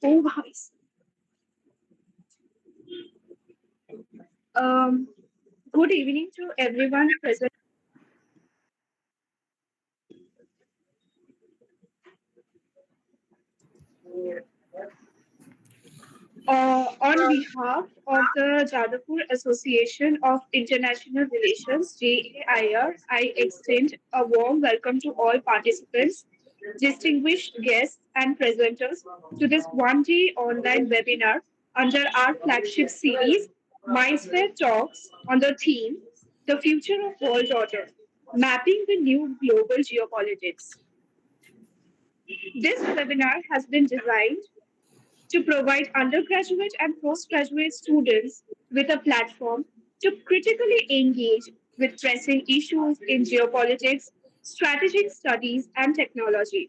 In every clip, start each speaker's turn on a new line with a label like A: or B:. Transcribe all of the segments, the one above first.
A: Oh, guys. Um, Good evening to everyone present. On behalf of the Jadavpur Association of International Relations, JAIR, I extend a warm welcome to all participants, distinguished guests, and presenters to this one-day online webinar under our flagship series, MindSphere Talks, on the theme, The Future of World Order, Mapping the New Global Geopolitics. This webinar has been designed to provide undergraduate and postgraduate students with a platform to critically engage with pressing issues in geopolitics, strategic studies, and technology.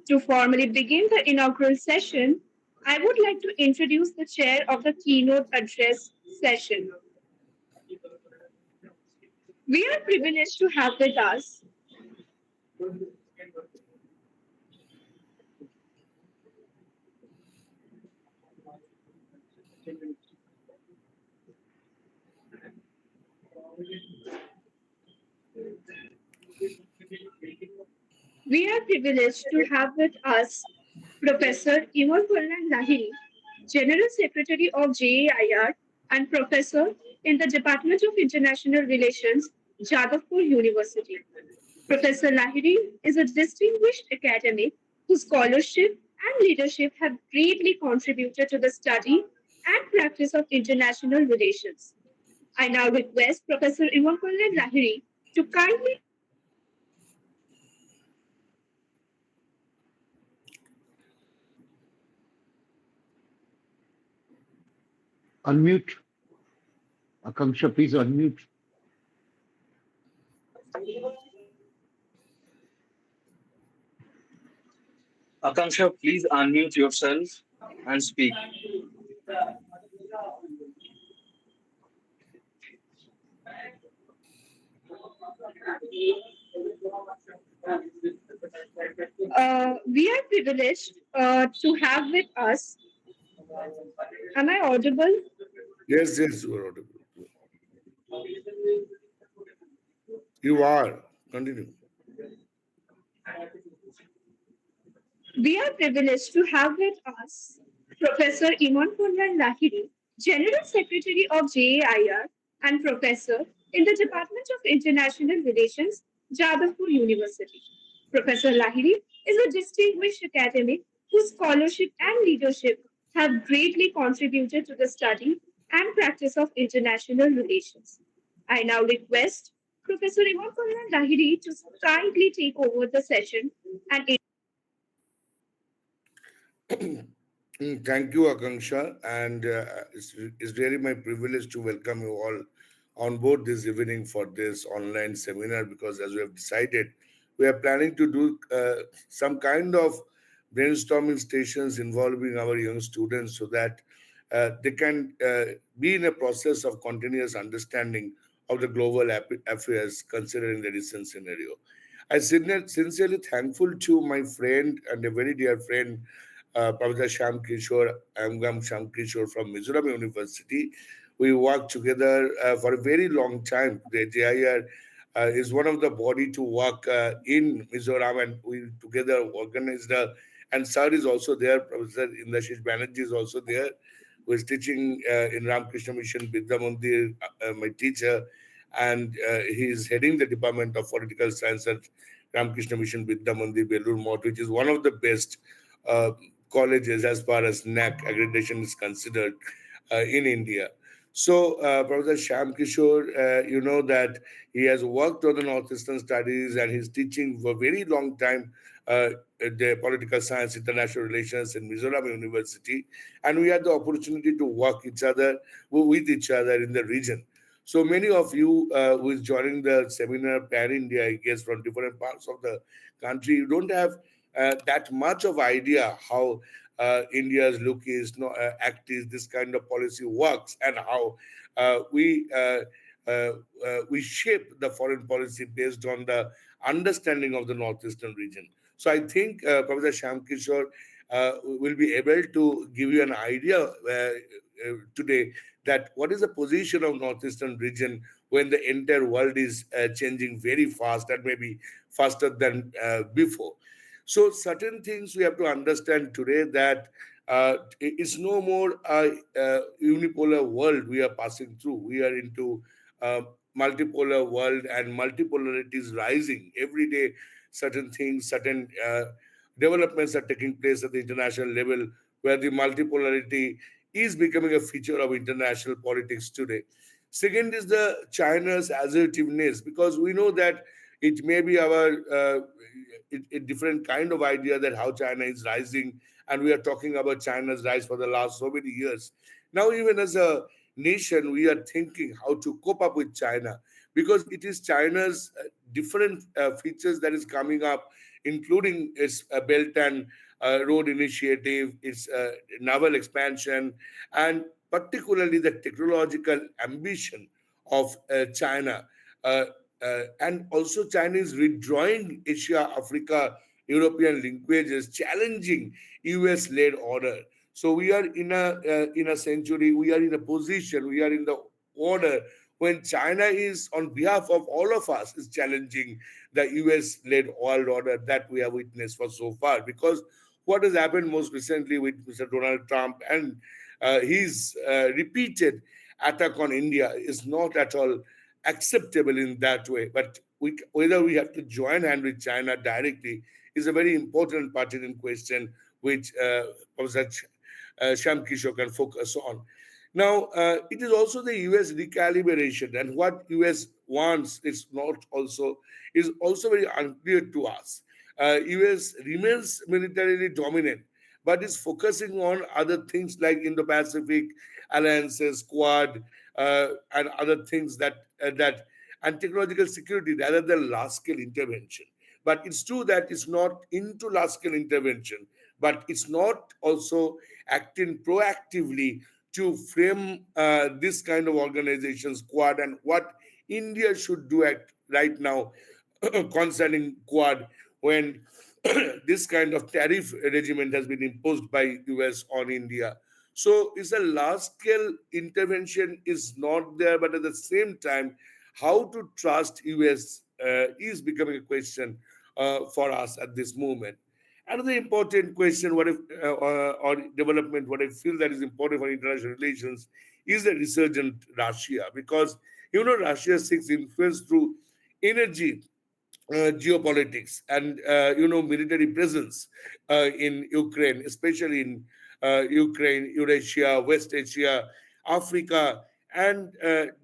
A: To formally begin the inaugural session, I would like to introduce the chair of the Keynote Address session. We are privileged to have with us We are privileged to have with us Professor Imankalyan Lahiri, General Secretary of JAIR and Professor in the Department of International Relations, Jadavpur University. Professor Lahiri is a distinguished academic whose scholarship and leadership have greatly contributed to the study and practice of international relations. I now request Professor Imankalyan Lahiri to kindly
B: Unmute. Akanksha, please unmute.
C: Akanksha, please unmute yourself and speak.
A: We are privileged to have with us. Am I audible?
D: Yes, you are audible. You are. Continue.
A: We are privileged to have with us Professor Imankalyan Lahiri, General Secretary of JAIR and Professor in the Department of International Relations, Jadavpur University. Professor Lahiri is a distinguished academic whose scholarship and leadership have greatly contributed to the study and practice of international relations. I now request Professor Imankalyan Lahiri to kindly take over the session and
D: Thank you, Akanksha. And it's really my privilege to welcome you all on board this evening for this online seminar because, as we have decided, we are planning to do some kind of brainstorming stations involving our young students so that they can be in a process of continuous understanding of the global affairs considering the recent scenario. I sincerely thankful to my friend and a very dear friend, Professor Shyamkishor, Ayangbam Shyamkishor from Mizoram University. We worked together for a very long time. The JIR is one of the body to work in Mizoram, and we together organized. And Sir is also there. Professor Indrasish Banerjee is also there, who is teaching in Ramakrishna Mission Vidyamandira, my teacher, and he is heading the Department of Political Science at Ramakrishna Mission Vidyamandira, Belurmath, which is one of the best uh, colleges as far as NAC accreditation is considered in India. So, Professor Shyam Kishore, you know that he has worked on the Northeastern Studies and he's teaching for a very long time the political science, international relations in Mizoram University. And we had the opportunity to work with each other in the region. So many of you who is joining the seminar Pan India, I guess, from different parts of the country, you don't have that much of idea how India's look is, act is, this kind of policy works, and how we shape the foreign policy based on the understanding of the northeastern region. So I think Professor Shyam Kishore will be able to give you an idea today that what is the position of northeastern region when the entire world is changing very fast and maybe faster than before. So certain things we have to understand today that it's no more a unipolar world we are passing through. We are into a multipolar world, and multipolarity is rising every day. Certain things, certain developments are taking place at the international level where the multipolarity is becoming a feature of international politics today. Second is the China's assertiveness, because we know that it may be our a different kind of idea that how China is rising, and we are talking about China's rise for the last so many years. Now, even as a nation, we are thinking how to cope up with China, because it is China's different features that is coming up, including its Belt and Road Initiative, its naval expansion, and particularly the technological ambition of China. Uh, and also, China is withdrawing Asia, Africa, European linkages, challenging US-led order. So we are in a century. We are in a position. We are in the order when China is, on behalf of all of us, is challenging the US-led world order that we have witnessed for so far. Because what has happened most recently with Mr. Donald Trump and his repeated attack on India is not at all acceptable in that way. But whether we have to join hand with China directly is a very important pertinent question, which Professor Shyamkishor can focus on. Now, it is also the U.S. recalibration, and what U.S. wants is also very unclear to us. U.S. remains militarily dominant, but is focusing on other things like Indo-Pacific alliances, Quad, and other things that and technological security rather than large-scale intervention. But it's true that it's not into large-scale intervention, but it's not also acting proactively to frame this kind of organizations, Quad, and what India should do right now concerning Quad when this kind of tariff regime has been imposed by US on India. So it's a large scale intervention is not there, but at the same time, how to trust US is becoming a question for us at this moment. Another important question, what if or development, what I feel that is important for international relations is the resurgent Russia, because Russia seeks influence through energy, geopolitics, and military presence in Ukraine, especially in Ukraine, Eurasia, West Asia, Africa, and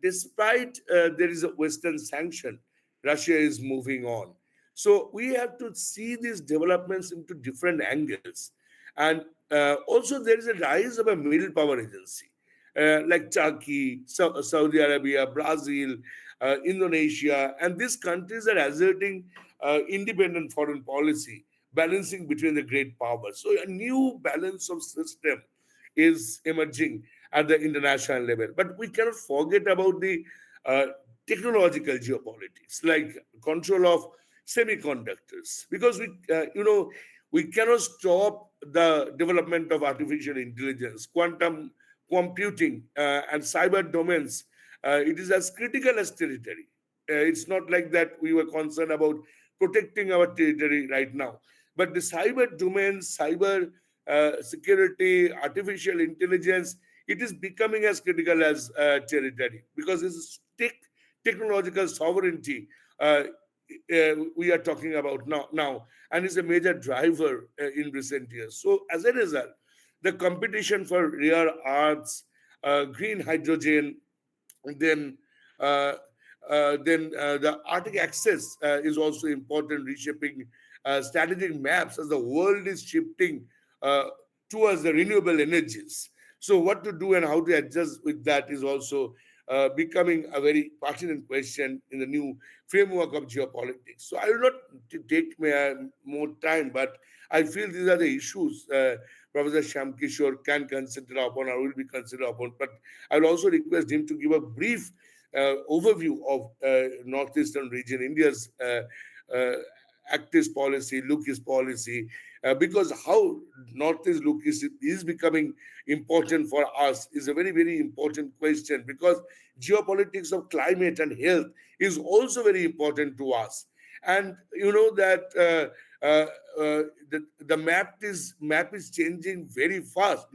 D: despite there is a Western sanction, Russia is moving on. So we have to see these developments into different angles, and also there is a rise of a middle power agency like Turkey, Saudi Arabia, Brazil, Indonesia, and these countries are asserting independent foreign policy, balancing between the great powers. So a new balance of system is emerging at the international level. But we cannot forget about the uh, technological geopolitics, like control of semiconductors, because we cannot stop the development of artificial intelligence, quantum computing, and cyber domains. It is as critical as territory. It's not like that we were concerned about protecting our territory right now. But the cyber domain, cyber security, artificial intelligence, it is becoming as critical as territory, because it's technological sovereignty we are talking about now, and is a major driver in recent years. So as a result, the competition for rare earths, green hydrogen, then uh, the Arctic access is also important, reshaping strategic maps as the world is shifting uh, towards the renewable energies. So, what to do and how to adjust with that is also becoming a very pertinent question in the new framework of geopolitics. So, I will not take more time, but I feel these are the issues Professor Shyamkishor can consider upon or will be considered upon. But I will also request him to give a brief overview of northeastern region, India's uh, actist policy, lookist policy, because how Northeast lookist is becoming important for us is a very, very important question, because geopolitics of climate and health is also very important to us. And you know that the map is changing very fast,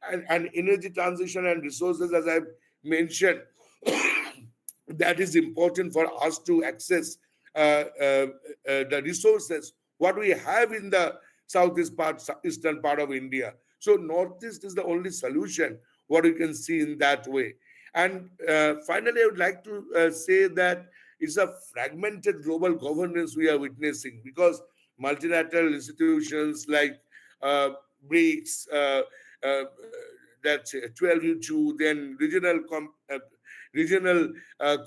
D: and energy transition and resources, as I've mentioned, that is important for us to access the resources what we have in the eastern part of India. So Northeast is the only solution what you can see in that way. And finally, I would like to say that it's a fragmented global governance we are witnessing, because multilateral institutions like uh, BRICS, uh, that's 12U2, then regional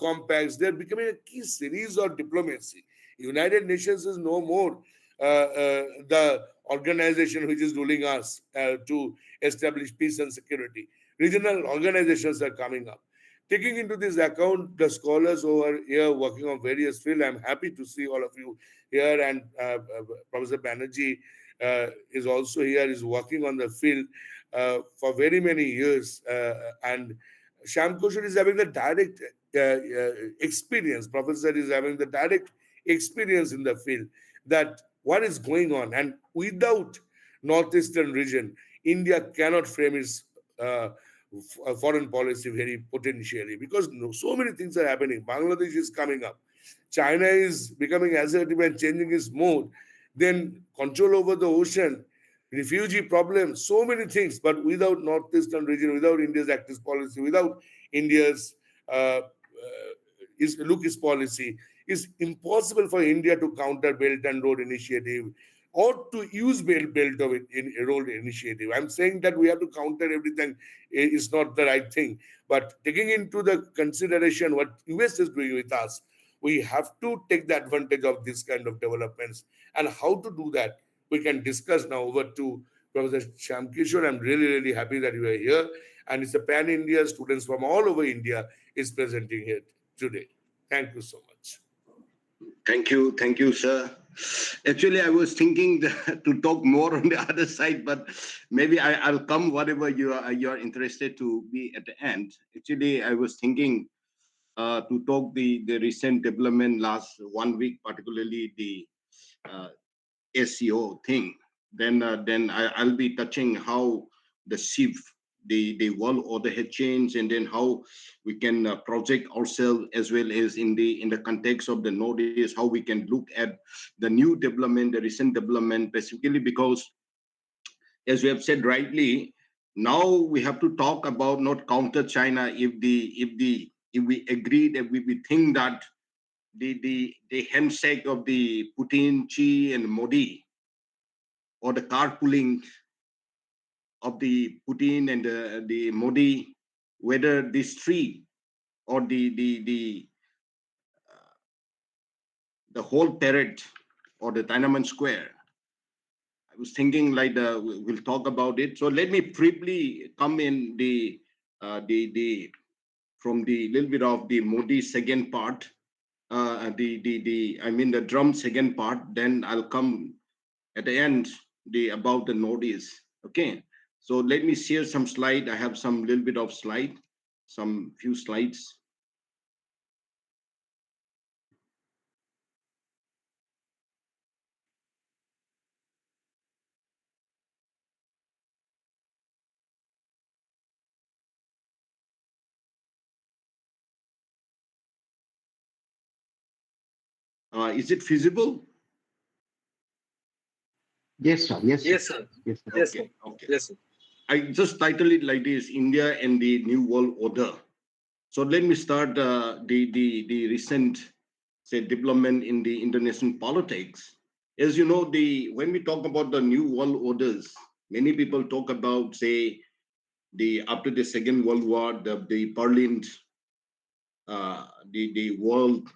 D: compacts, they're becoming a key series of diplomacy. United Nations is no more the organization which is ruling us to establish peace and security. Regional organizations are coming up. Taking into this account the scholars over here working on various fields, I'm happy to see all of you here, and Professor Banerjee is also here, is working on the field for very many years, and Shyamkishor is having the direct experience. Professor is having the direct experience in the field that what is going on, and without northeastern region, India cannot frame its foreign policy very potentially, because so many things are happening. Bangladesh is coming up. China is becoming assertive and changing its mode. Then control over the ocean, refugee problems, so many things. But without northeastern region, without India's active policy, without India's lookist policy, it's impossible for India to counter Belt and Road Initiative or to use Belt of Road Initiative. I'm saying that we have to counter everything is not the right thing. But taking into the consideration what US is doing with us, we have to take the advantage of this kind of developments. And how to do that, we can discuss now. Over to Professor Shyamkishor. I'm really, really happy that you are here. And it's a pan-India, students from all over India is presenting here today. Thank you so much.
E: Thank you, sir. Actually, I was thinking to talk more on the other side, but maybe I'll come whatever you are interested to be at the end. Actually, I was thinking to talk the recent development last 1 week, particularly the uh, SEO thing. Then I'll be touching how the shift, the world order had changed, and then how we can project ourselves, as well as in the context of the Northeast, how we can look at the new development, the recent development, specifically because, as we have said rightly, now we have to talk about not counter China. If we agree that we think that the handshake of the Putin, Xi, and Modi, or the carpooling of the Putin and the Modi, whether these three or the whole parade or the Tiananmen Square, I was thinking like we'll talk about it. So let me briefly come in the from the little bit of the Modi second part, the I mean the drum second part. Then I'll come at the end the about the Northeast. Okay. So let me share some slide. I have some little bit of slide, some few slides. Is it feasible?
B: Yes, sir. Yes, sir.
C: Yes, sir.
B: Yes, sir.
C: Yes, sir.
E: Okay. Okay.
C: Yes, sir.
E: I just titled it like this: India and the New World Order. So let me start the recent, say, development in the international politics. As you know, the when we talk about the new world orders, many people talk about, say, the after the Second World War, the Berlin, the world,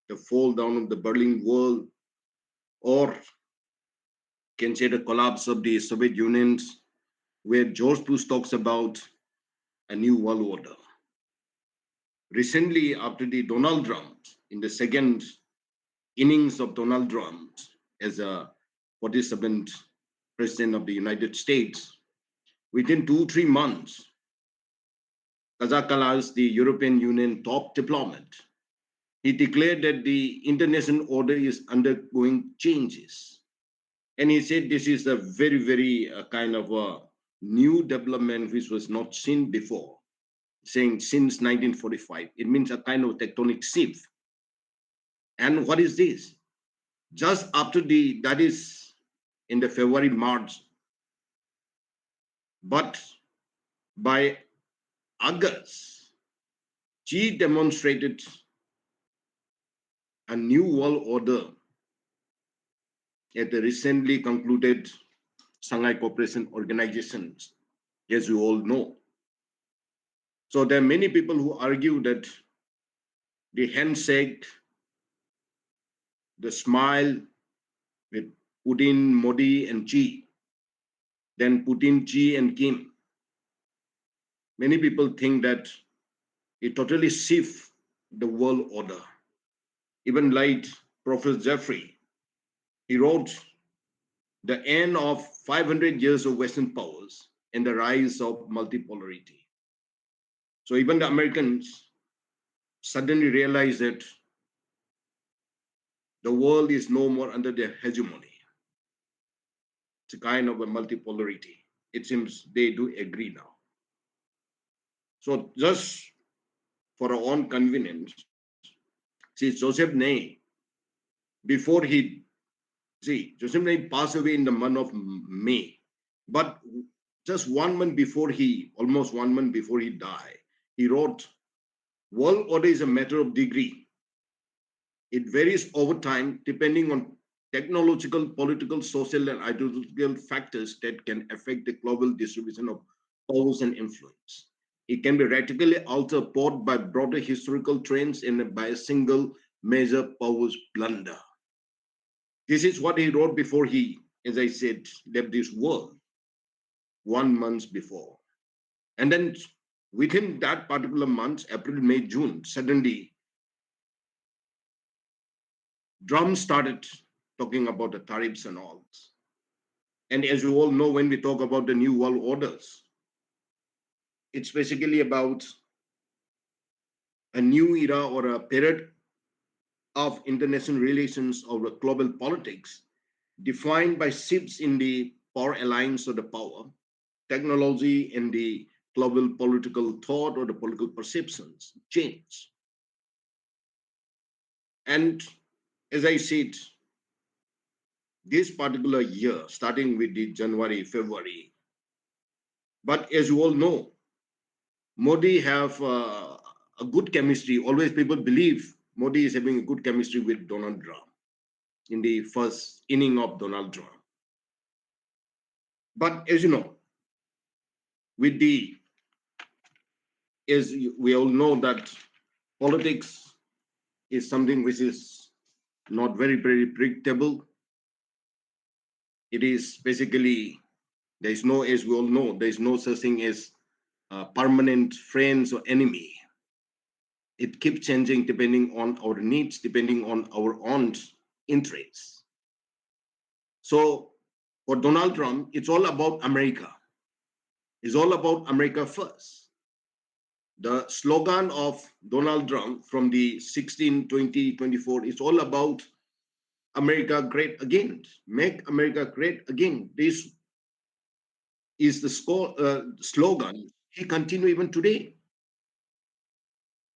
E: the fall down of the Berlin Wall, or can say the collapse of the Soviet Union, where George Bush talks about a new world order. Recently, after the Donald Trump in the second innings of Donald Trump as a 47th President of the United States, within 2-3 months, Kazakhstan as the European Union top diplomat, he declared that the international order is undergoing changes. And he said this is a very, very kind of a new development which was not seen before, saying since 1945. It means a kind of tectonic shift. And what is this? Just after that is in the February, March, but by August, Xi demonstrated a new world order at the recently concluded Shanghai Cooperation Organization, as you all know. So there are many people who argue that the handshake, the smile with Putin, Modi, and Xi, then Putin, Xi, and Kim. Many people think that it totally shifts the world order. Even like Professor Jeffrey, he wrote The End of 500 Years of Western Powers and the Rise of Multipolarity. So even the Americans suddenly realized that the world is no more under their hegemony. It's a kind of a multipolarity. It seems they do agree now. So just for our own convenience, see, Joseph Nye, before Joseph Nye passed away in the month of May, but just 1 month before almost 1 month before he died, he wrote, world order is a matter of degree. It varies over time depending on technological, political, social, and ideological factors that can affect the global distribution of powers and influence. It can be radically altered both by broader historical trends and by a single major powers blunder. This is what he wrote before he, as I said, left this world 1 month before. And then within that particular month, April, May, June, suddenly drums started talking about the tariffs and all. And as you all know, when we talk about the new world orders, it's basically about a new era or a period of international relations or global politics defined by shifts in the power alliance or the power, technology, and the global political thought or the political perceptions change. And as I said, this particular year, starting with the January, February, but as you all know, Modi have a good chemistry. Always people believe Modi is having a good chemistry with Donald Trump in the first inning of Donald Trump. But as you know, as we all know that politics is something which is not very, very predictable. It is basically, there is no, as we all know, there is no such thing as permanent friends or enemy. It keeps changing depending on our needs, depending on our own interests. So for Donald Trump, it's all about America. It's all about America first. The slogan of Donald Trump from the 16, 20, 24 is all about America great again. Make America great again. This is the slogan he continues even today.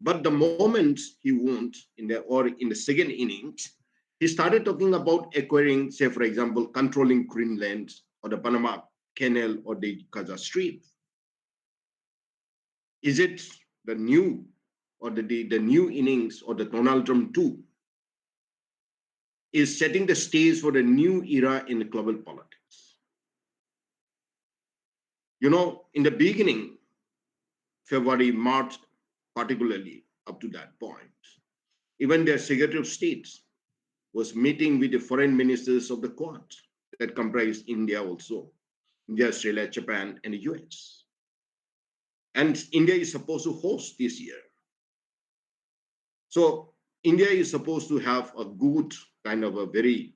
E: But the moment he won in the second innings, he started talking about acquiring, say, for example, controlling Greenland or the Panama Canal or the Gaza Strip. Is it the new or the new innings or the Donald Trump 2 is setting the stage for the new era in global politics? You know, in the beginning, February, March, particularly up to that point, even their Secretary of State was meeting with the foreign ministers of the Quad that comprised India also, India, Australia, Japan, and the US. And India is supposed to host this year. So India is supposed to have a good kind of a very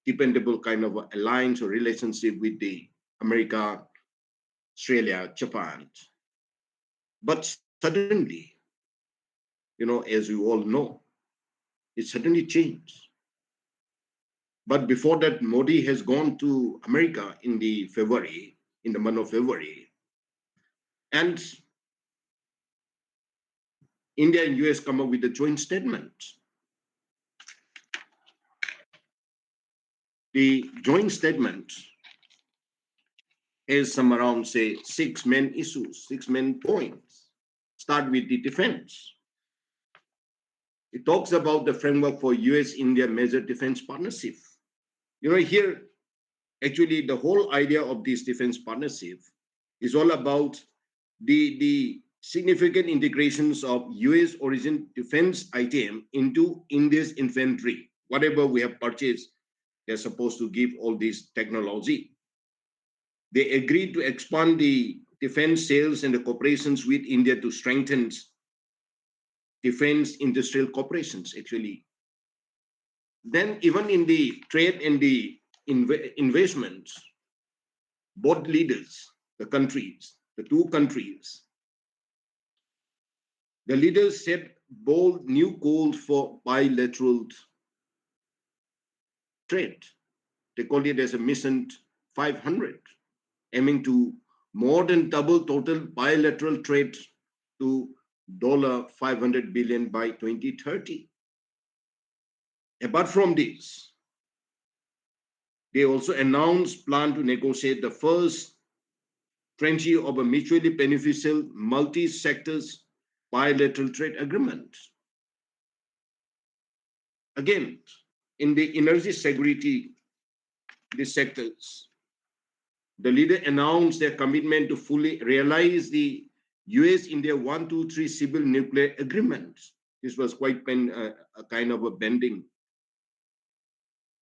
E: dependable kind of alliance or relationship with the America, Australia, Japan. But suddenly, as you all know, it suddenly changed. But before that, Modi has gone to America in the month of February, and India and US come up with a joint statement. The joint statement has some around, say, six main issues, six main points. Start with the defense. It talks about the framework for US-India major defense partnership. Here, actually, the whole idea of this defense partnership is all about the significant integrations of US origin defense item into India's infantry. Whatever we have purchased, they're supposed to give all this technology. They agreed to expand the defense sales and the cooperations with India to strengthen defense industrial cooperations, actually. Then even in the trade and the investments, both leaders, the two countries, the leaders set bold new goals for bilateral trade. They called it as a Mission 500, aiming to more than double total bilateral trade to $500 billion by 2030. Apart from this, they also announced plan to negotiate the first tranche of a mutually beneficial multi-sectors bilateral trade agreement. Again, in the energy security, these sectors, the leader announced their commitment to fully realize the US-India 123 civil nuclear agreement. This was quite a kind of a bending,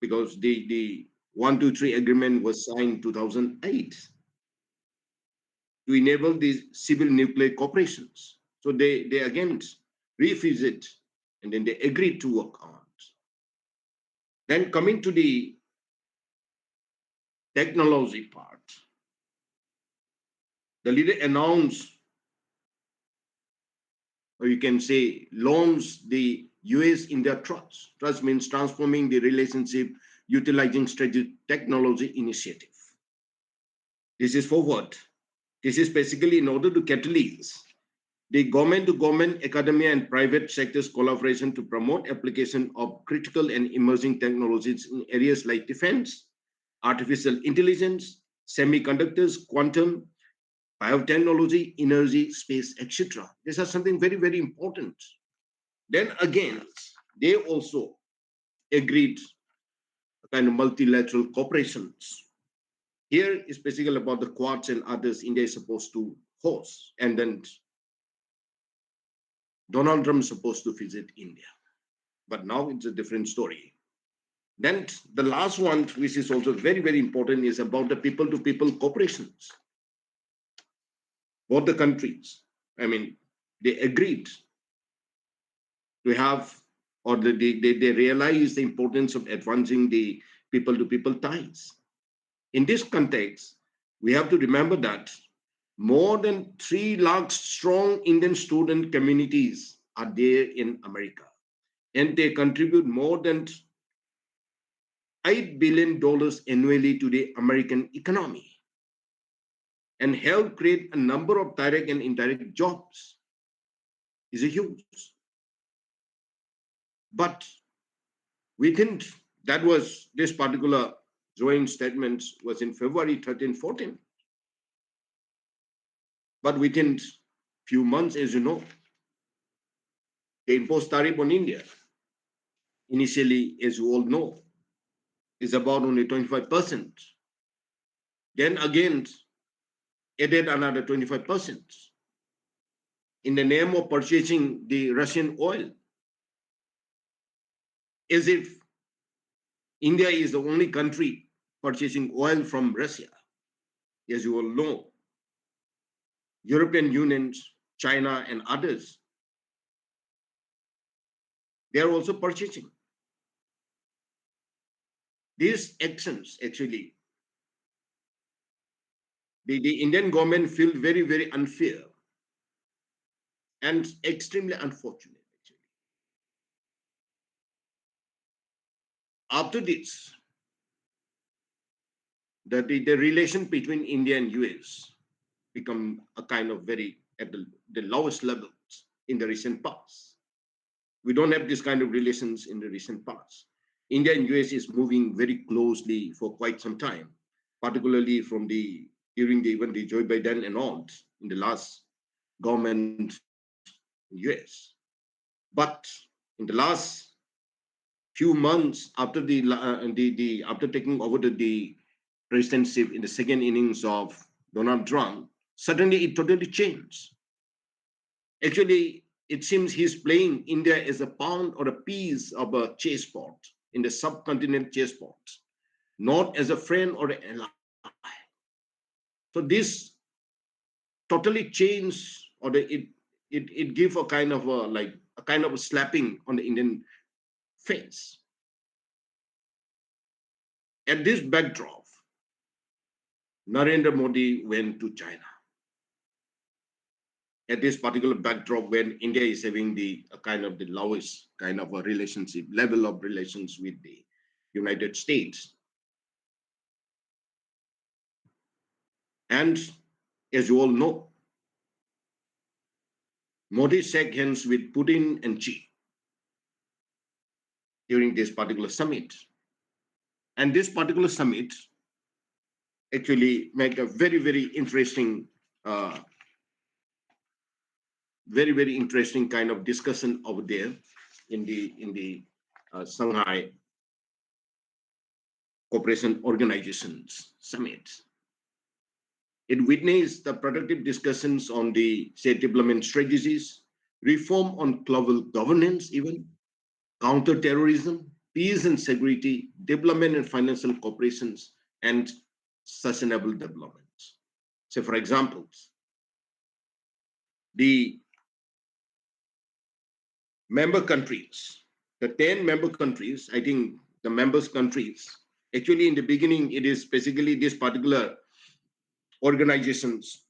E: because the 123 agreement was signed in 2008 to enable these civil nuclear corporations. So they again revisit, and then they agreed to work on. Then coming to the technology part, the leader announced, or you can say launched, the US-India Trust. Trust means transforming the relationship utilizing strategic technology initiative. This is for what? This is basically in order to catalyze the government-to-government, academia, and private sectors collaboration to promote application of critical and emerging technologies in areas like defense, artificial intelligence, semiconductors, quantum, biotechnology, energy, space, etc. These are something very, very important. Then again, they also agreed kind of multilateral cooperations. Here is basically about the Quads and others India is supposed to host, and then Donald Trump is supposed to visit India. But now it's a different story. Then the last one, which is also very, very important, is about the people-to-people cooperations. Both the countries, they agreed to have, or they realized the importance of advancing the people-to-people ties. In this context, we have to remember that more than 3 lakh strong Indian student communities are there in America, and they contribute more than $8 billion annually to the American economy and help create a number of direct and indirect jobs. Is a huge. But within that was this particular joint statement was in February 13, 14. But within few months, as you know, they imposed tariff on India. Initially, as you all know, is about only 25%. Then again, added another 25% in the name of purchasing the Russian oil, as if India is the only country purchasing oil from Russia. As you all know, European Union, China, and others, they are also purchasing. These actions actually, the Indian government feel very, very unfair and extremely unfortunate. Actually, after this, the relation between India and US become a kind of very at the lowest levels in the recent past. We don't have this kind of relations in the recent past. India and US is moving very closely for quite some time, particularly from during even the Joe Biden and all in the last government US. But in the last few months after after taking over the presidency in the second innings of Donald Trump, suddenly it totally changed. Actually, it seems he's playing India as a pawn or a piece of a chessboard in the subcontinent chessboard, not as a friend or an ally. So this totally changed, or it gave a kind of a slapping on the Indian face. At this backdrop, Narendra Modi went to China. At this particular backdrop, when India is having the lowest kind of a relationship level of relations with the United States, and as you all know, Modi shook hands with Putin and Xi during this particular summit, and this particular summit actually make a very, very interesting, very interesting kind of discussion over there in the Shanghai Cooperation Organization's summit. It witnessed the productive discussions on the state development strategies, reform on global governance, even counterterrorism, peace and security, development and financial cooperations, and sustainable development. So, for example, the member countries, the 10 member countries, I think the members countries, actually in the beginning, it is basically this particular organizations,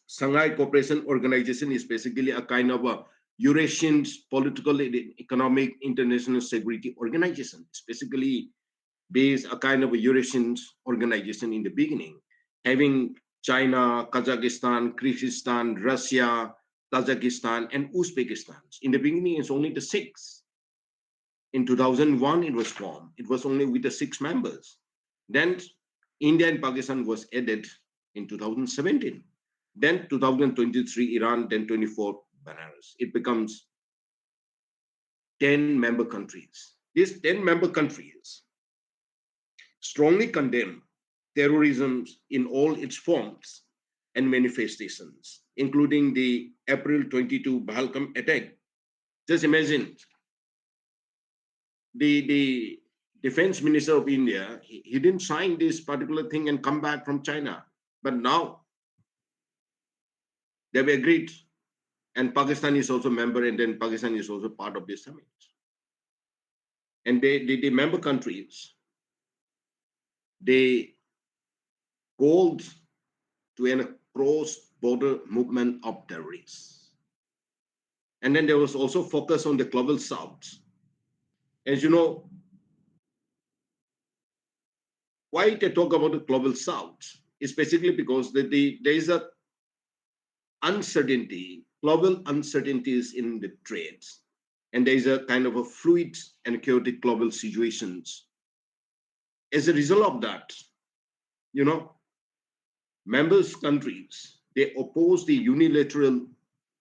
E: Shanghai Cooperation Organization is basically a kind of a Eurasian political and economic international security organization. It's basically based a kind of a Eurasian organization in the beginning, having China, Kazakhstan, Kyrgyzstan, Russia, Tajikistan, and Uzbekistan. In the beginning, it's only the 6. In 2001, it was formed. It was only with the 6 members. Then India and Pakistan was added in 2017. Then 2023, Iran, then 24, Belarus. It becomes 10 member countries. These 10 member countries strongly condemn terrorism in all its forms and manifestations, including the April 22 Pahalgam attack. Just imagine the defense minister of India, he didn't sign this particular thing and come back from China. But now they've agreed, and Pakistan is also a member, and then Pakistan is also part of this summit. And the member countries, they called to a cross-border movement of terrorists. And then there was also focus on the global south. As you know, why they talk about the global south is basically because there is a uncertainty, global uncertainties in the trades, and there is a kind of a fluid and chaotic global situations. As a result of that, members countries, they oppose the unilateral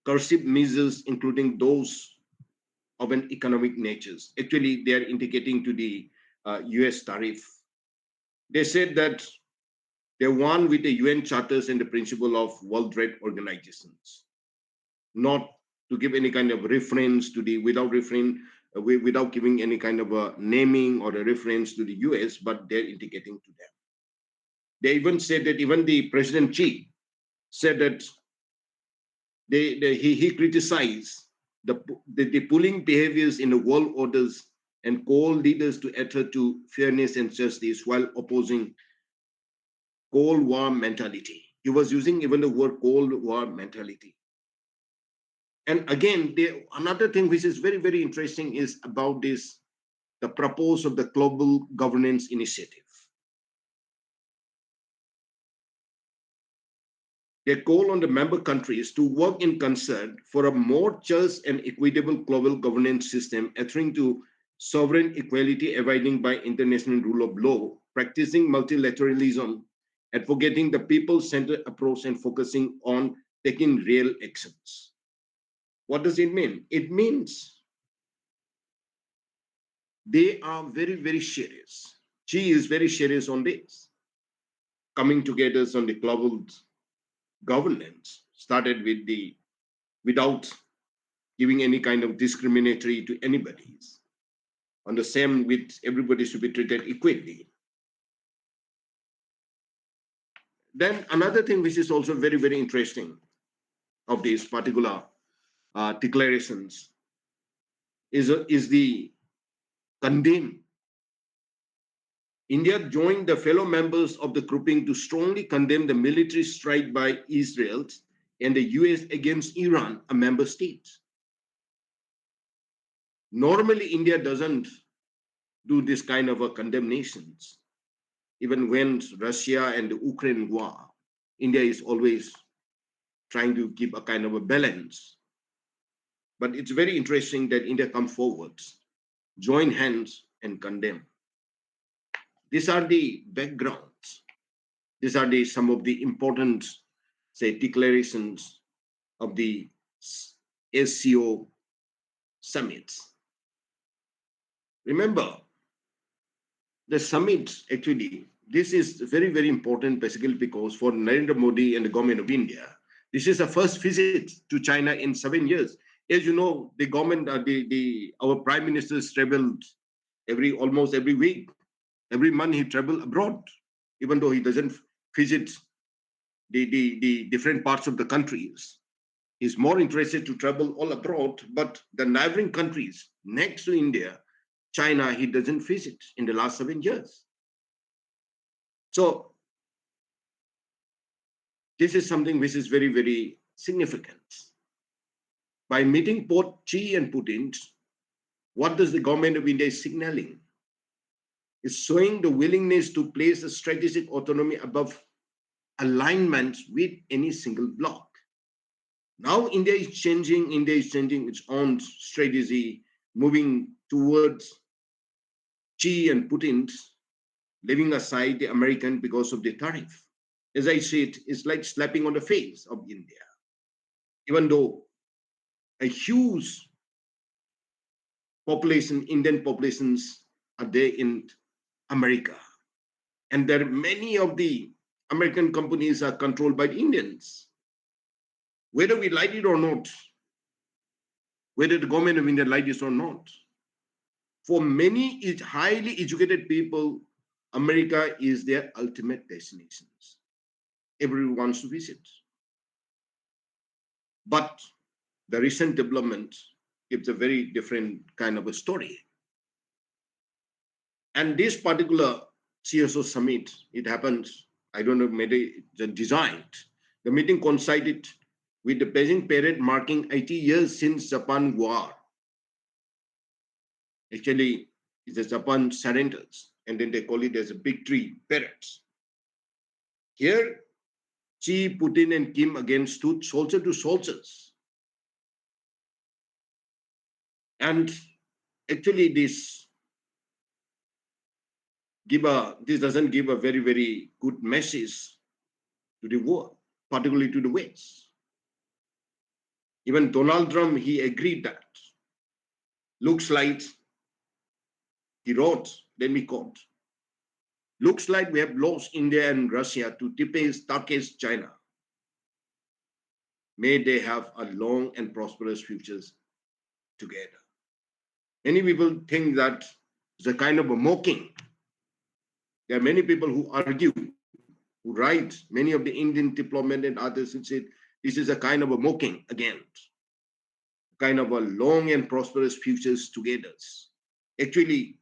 E: coercive measures, including those of an economic nature. Actually, they are indicating to the US tariff. They said that they want with the UN charters and the principle of World Trade Organizations, not to give any kind of reference to without giving any kind of a naming or a reference to the US, but they're indicating to them. They even said that even the President Xi said that he criticized the pulling behaviors in the world orders and called leaders to adhere to fairness and justice while opposing Cold War mentality. He was using even the word Cold War mentality. And again, another thing which is very, very interesting is about this, the purpose of the Global Governance Initiative. They call on the member countries to work in concert for a more just and equitable global governance system adhering to sovereign equality abiding by international rule of law, practicing multilateralism, advocating the people-centered approach, and focusing on taking real actions. What does it mean? It means they are very, very serious. She is very serious on this. Coming together on the global governance started with without giving any kind of discriminatory to anybody. On the same with everybody should be treated equally. Then another thing which is also very, very interesting of these particular declarations is the condemn. India joined the fellow members of the grouping to strongly condemn the military strike by Israel and the US against Iran, a member state. Normally, India doesn't do this kind of a condemnations. Even when Russia and the Ukraine war, India is always trying to keep a kind of a balance. But it's very interesting that India come forward, join hands and condemn. These are the backgrounds. These are some of the important, say, declarations of the SCO summits. Remember, the summit actually, this is very, very important basically because for Narendra Modi and the government of India, this is the first visit to China in 7 years. As you know, the government, our prime ministers traveled almost every week. Every month he traveled abroad, even though he doesn't visit the different parts of the countries. He's more interested to travel all abroad, but the neighboring countries next to India, China, he doesn't visit in the last 7 years. So this is something which is very, very significant. By meeting both Xi and Putin, what does the government of India is signaling? It's showing the willingness to place a strategic autonomy above alignment with any single bloc. Now India is changing its own strategy, moving towards Xi and Putin, leaving aside the American because of the tariff. As I said, it's like slapping on the face of India. Even though a huge population, Indian populations are there in America. And there are many of the American companies are controlled by the Indians. Whether we like it or not, whether the government of India likes it or not, for many highly educated people, America is their ultimate destination. Everyone wants to visit. But the recent development gives a very different kind of a story. And this particular CSO summit, it happened, I don't know, maybe it's designed. The meeting coincided with the Beijing parade marking 80 years since Japan war. Actually, it's a Japan surrenders, and then they call it as a victory parade. Here, Xi, Putin, and Kim again stood soldier to soldiers. And actually, this doesn't give a very, very good message to the world, particularly to the West. Even Donald Trump, he agreed that. Looks like, he wrote, let me quote, looks like we have lost India and Russia to Tibe's darkest China. May they have a long and prosperous futures together. Many people think that it's a kind of a mocking. There are many people who argue, who write, many of the Indian diplomat and others who said, this is a kind of a mocking again, kind of a long and prosperous futures together. Actually,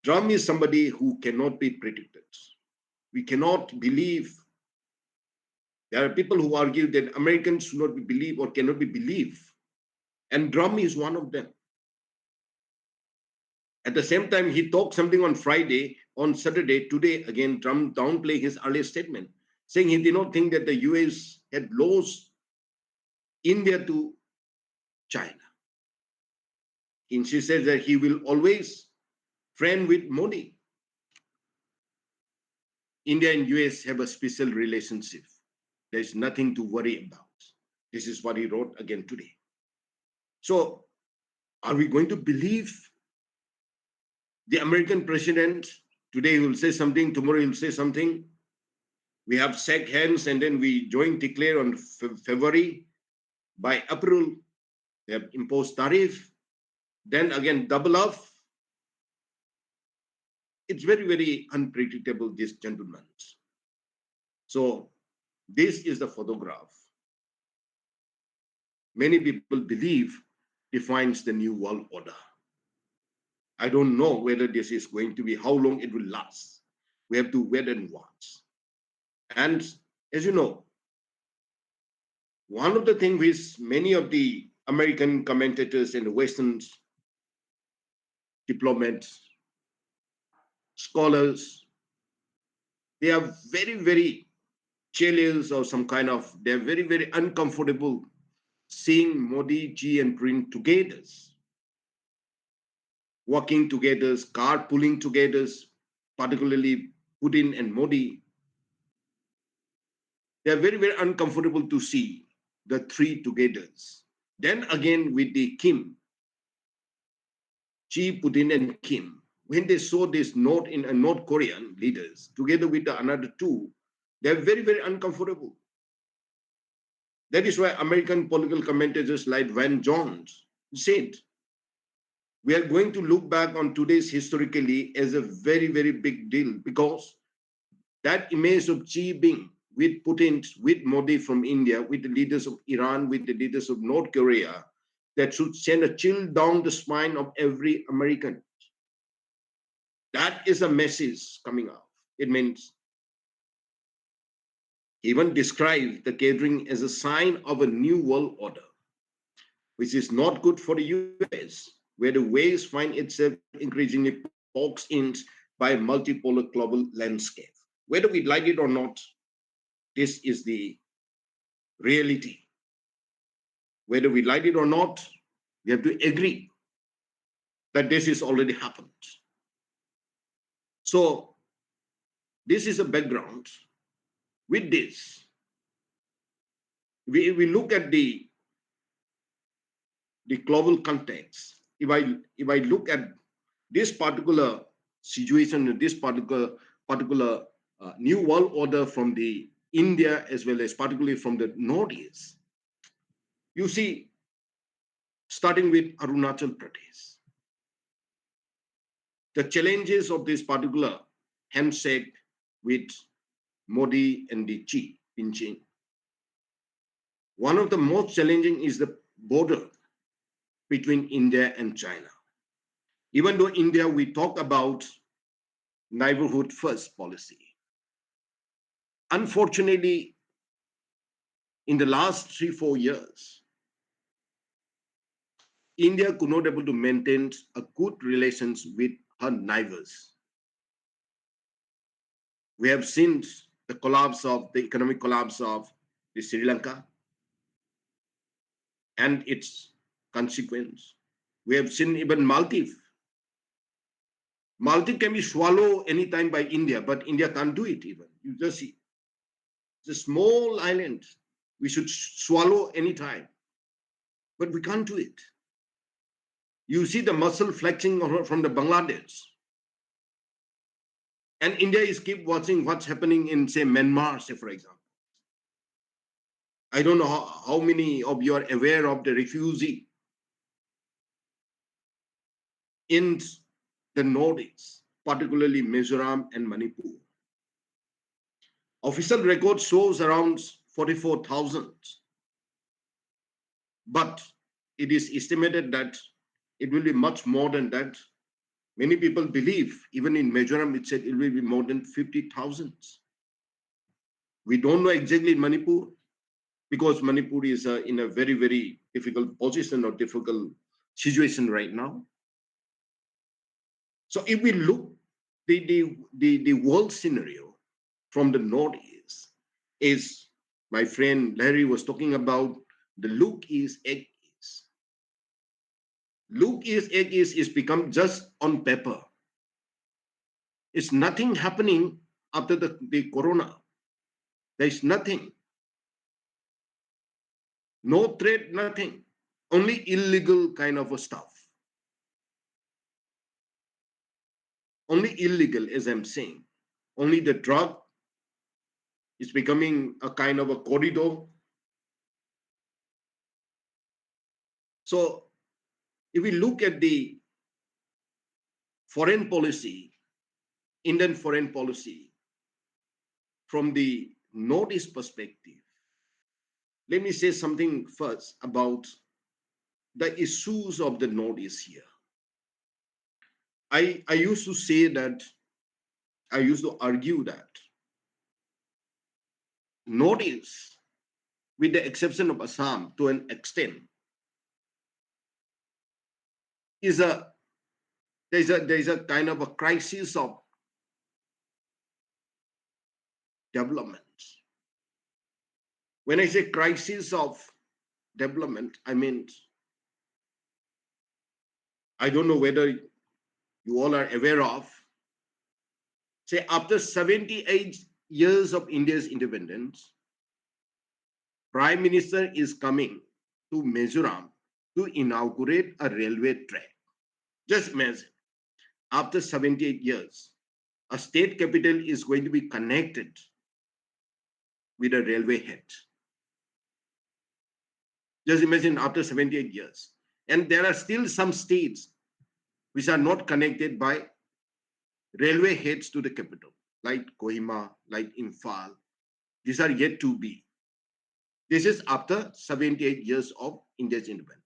E: Trump is somebody who cannot be predicted. We cannot believe. There are people who argue that Americans should not be believed or cannot be believed. And Trump is one of them. At the same time, he talked something on Friday, on Saturday, today, again, Trump downplayed his earlier statement, saying he did not think that the US had lost India to China. He says that he will always friend with Modi. India and US have a special relationship. There is nothing to worry about. This is what he wrote again today. So, are we going to believe the American president? Today he will say something, tomorrow he will say something. We have shake hands and then we joint declare on February. By April, they have imposed tariff. Then again, double up. It's very, very unpredictable, this gentleman. So this is the photograph. Many people believe defines the new world order. I don't know whether this is going to be, how long it will last. We have to wait and watch. And as you know, one of the things which many of the American commentators and Western diplomats, scholars, they are very, very jealous or some kind of, they're very, very uncomfortable seeing Modi, Ji and Prince together, working together, carpooling together, particularly Putin and Modi. They're very, very uncomfortable to see the three together. Then again with the Kim, Xi, Putin and Kim, when they saw this North Korean leaders together with the another two, they're very, very uncomfortable. That is why American political commentators like Van Jones said, we are going to look back on today's historically as a very, very big deal, because that image of Xi Jinping with Putin, with Modi from India, with the leaders of Iran, with the leaders of North Korea, that should send a chill down the spine of every American. That is a message coming out. It means he even described the gathering as a sign of a new world order, which is not good for the US, where the West find itself increasingly boxed in by a multipolar global landscape. Whether we like it or not, this is the reality. Whether we like it or not, we have to agree that this has already happened. So this is a background. With this, we look at the global context. If I look at this particular situation, this particular new world order from the India as well as particularly from the Northeast, you see, starting with Arunachal Pradesh, the challenges of this particular handshake with Modi and the Xi Jinping. One of the most challenging is the border between India and China. Even though India, we talk about neighborhood first policy. Unfortunately, in the last 3-4 years, India could not able to maintain a good relations with her neighbors. We have seen the economic collapse of the Sri Lanka and its consequence. We have seen even Maldives. Maldives can be swallowed anytime by India, but India can't do it even. You just see, it's a small island. We should swallow anytime, but we can't do it. You see the muscle flexing from the Bangladesh. And India is keep watching what's happening in, say, Myanmar, say, for example. I don't know how many of you are aware of the refugee in the Nordics, particularly Mizoram and Manipur. Official record shows around 44,000, but it is estimated that it will be much more than that. Many people believe, even in Mizoram, it said it will be more than 50,000. We don't know exactly in Manipur, because Manipur is in a very, very difficult position or difficult situation right now. So if we look the world scenario from the Northeast, is my friend Larry was talking about the look is egg is. Look is egg is become just on paper. It's nothing happening after the corona. There is nothing. No threat, nothing. Only illegal kind of a stuff. Only illegal, as I'm saying. Only the drug is becoming a kind of a corridor. So if we look at the foreign policy, Indian foreign policy, from the Northeast perspective, let me say something first about the issues of the Northeast here. I used to say that, I used to argue that Northeast, with the exception of Assam to an extent, is there's a kind of a crisis of development. When I say crisis of development, I mean, I don't know whether you all are aware of, say after 78 years of India's independence, Prime Minister is coming to Mizoram to inaugurate a railway track. Just imagine, after 78 years, a state capital is going to be connected with a railway head. Just imagine, after 78 years. And there are still some states which are not connected by railway heads to the capital, like Kohima, like Imphal. These are yet to be. This is after 78 years of India's independence.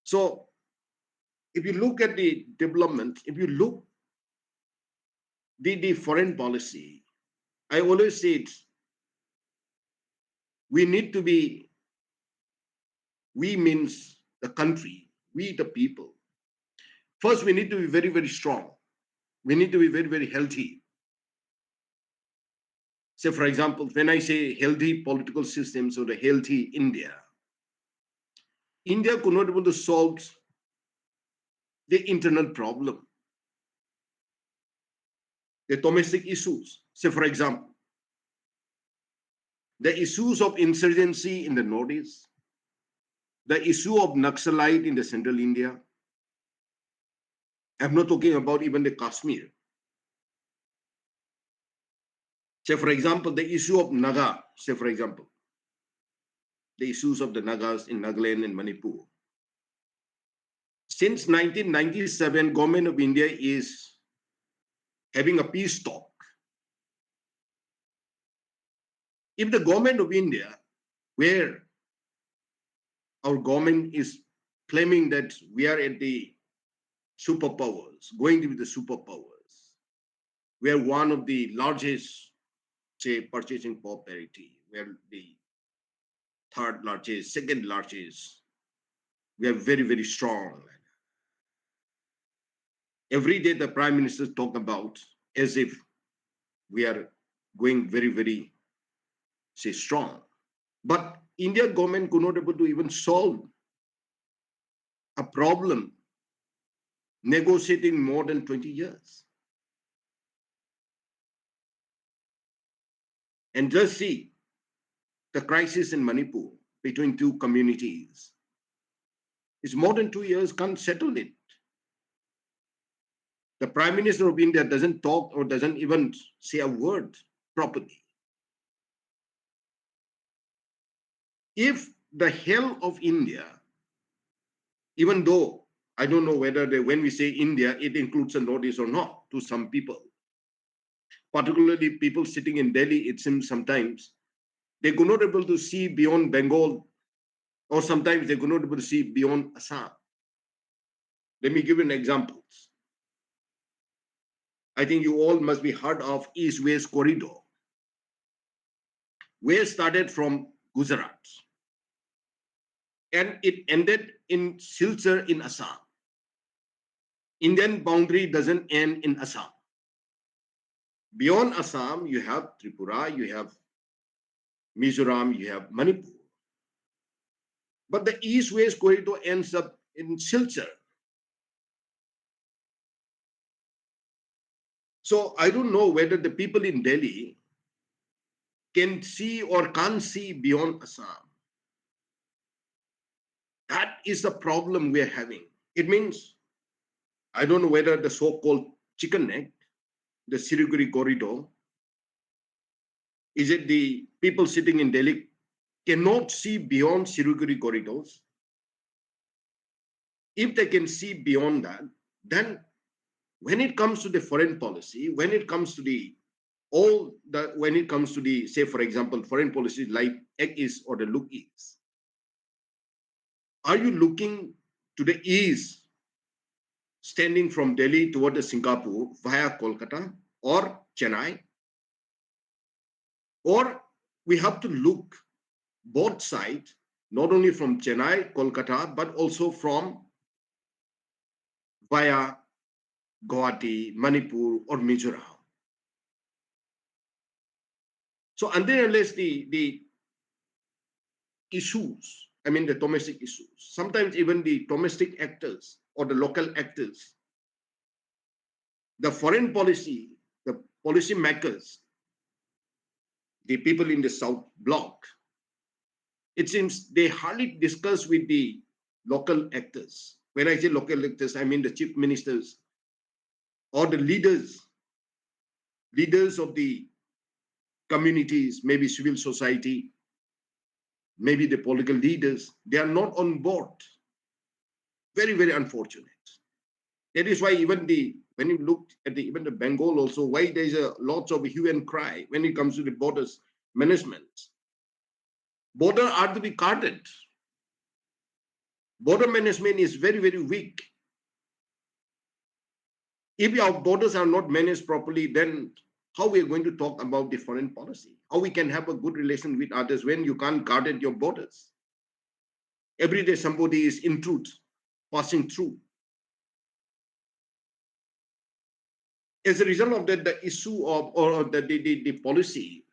E: So if you look at the development, if you look the foreign policy, I always say it, we need to be, we means the country, we the people. First, we need to be very, very strong. We need to be very, very healthy. Say, for example, when I say healthy political systems or the healthy India, India could not be able to solve the internal problem, the domestic issues. Say, for example, the issues of insurgency in the Northeast, the issue of Naxalite in the central India. I'm not talking about even the Kashmir. Say, for example, the issue of Naga, say, for example, the issues of the Nagas in Nagaland and Manipur. Since 1997, Government of India is having a peace talk. If the Government of India, where our government is claiming that we are at the superpowers, going to be the superpowers, we are one of the largest, say, purchasing power parity, we are the third largest, second largest, we are very, very strong. Every day the Prime Minister talk about as if we are going very, very, say, strong. But India government could not able to even solve a problem negotiating more than 20 years. And just see the crisis in Manipur between two communities. It's more than 2 years, can't settle it. The Prime Minister of India doesn't talk or doesn't even say a word properly. If the hell of India, even though I don't know whether when we say India, it includes the Northeast or not to some people, particularly people sitting in Delhi, it seems sometimes they could not able to see beyond Bengal or sometimes they could not be able to see beyond Assam. Let me give you an example. I think you all must be heard of East-West Corridor, where it started from Gujarat and it ended in Silchar in Assam. Indian boundary doesn't end in Assam. Beyond Assam, you have Tripura, you have Mizoram, you have Manipur. But the East-West Corridor ends up in Silchar. So I don't know whether the people in Delhi can see or can't see beyond Assam. That is the problem we're having. It means, I don't know whether the so-called chicken neck, the Siliguri corridor, is it the people sitting in Delhi cannot see beyond Siliguri corridors? If they can see beyond that, then when it comes to the foreign policy, when it comes to say, for example, foreign policy like Act East or the Look East, are you looking to the east, standing from Delhi toward the Singapore via Kolkata or Chennai? Or we have to look both sides, not only from Chennai, Kolkata, but also from via Guwahati, Manipur, or Mizoram. So until unless the issues, I mean the domestic issues, sometimes even the domestic actors or the local actors, the foreign policy, the policy makers, the people in the South Bloc, it seems they hardly discuss with the local actors. When I say local actors, I mean the chief ministers or the leaders of the communities, maybe civil society, maybe the political leaders. They are not on board. Very, very unfortunate. That is why even when you look at even the Bengal also, why there's a lots of hue and cry when it comes to the borders management. Border are to be guarded. Border management is very, very weak. If our borders are not managed properly, then how we are going to talk about the foreign policy? How we can have a good relation with others when you can't guard your borders? Every day somebody is in truth, passing through. As a result of that, the issue of or the policy,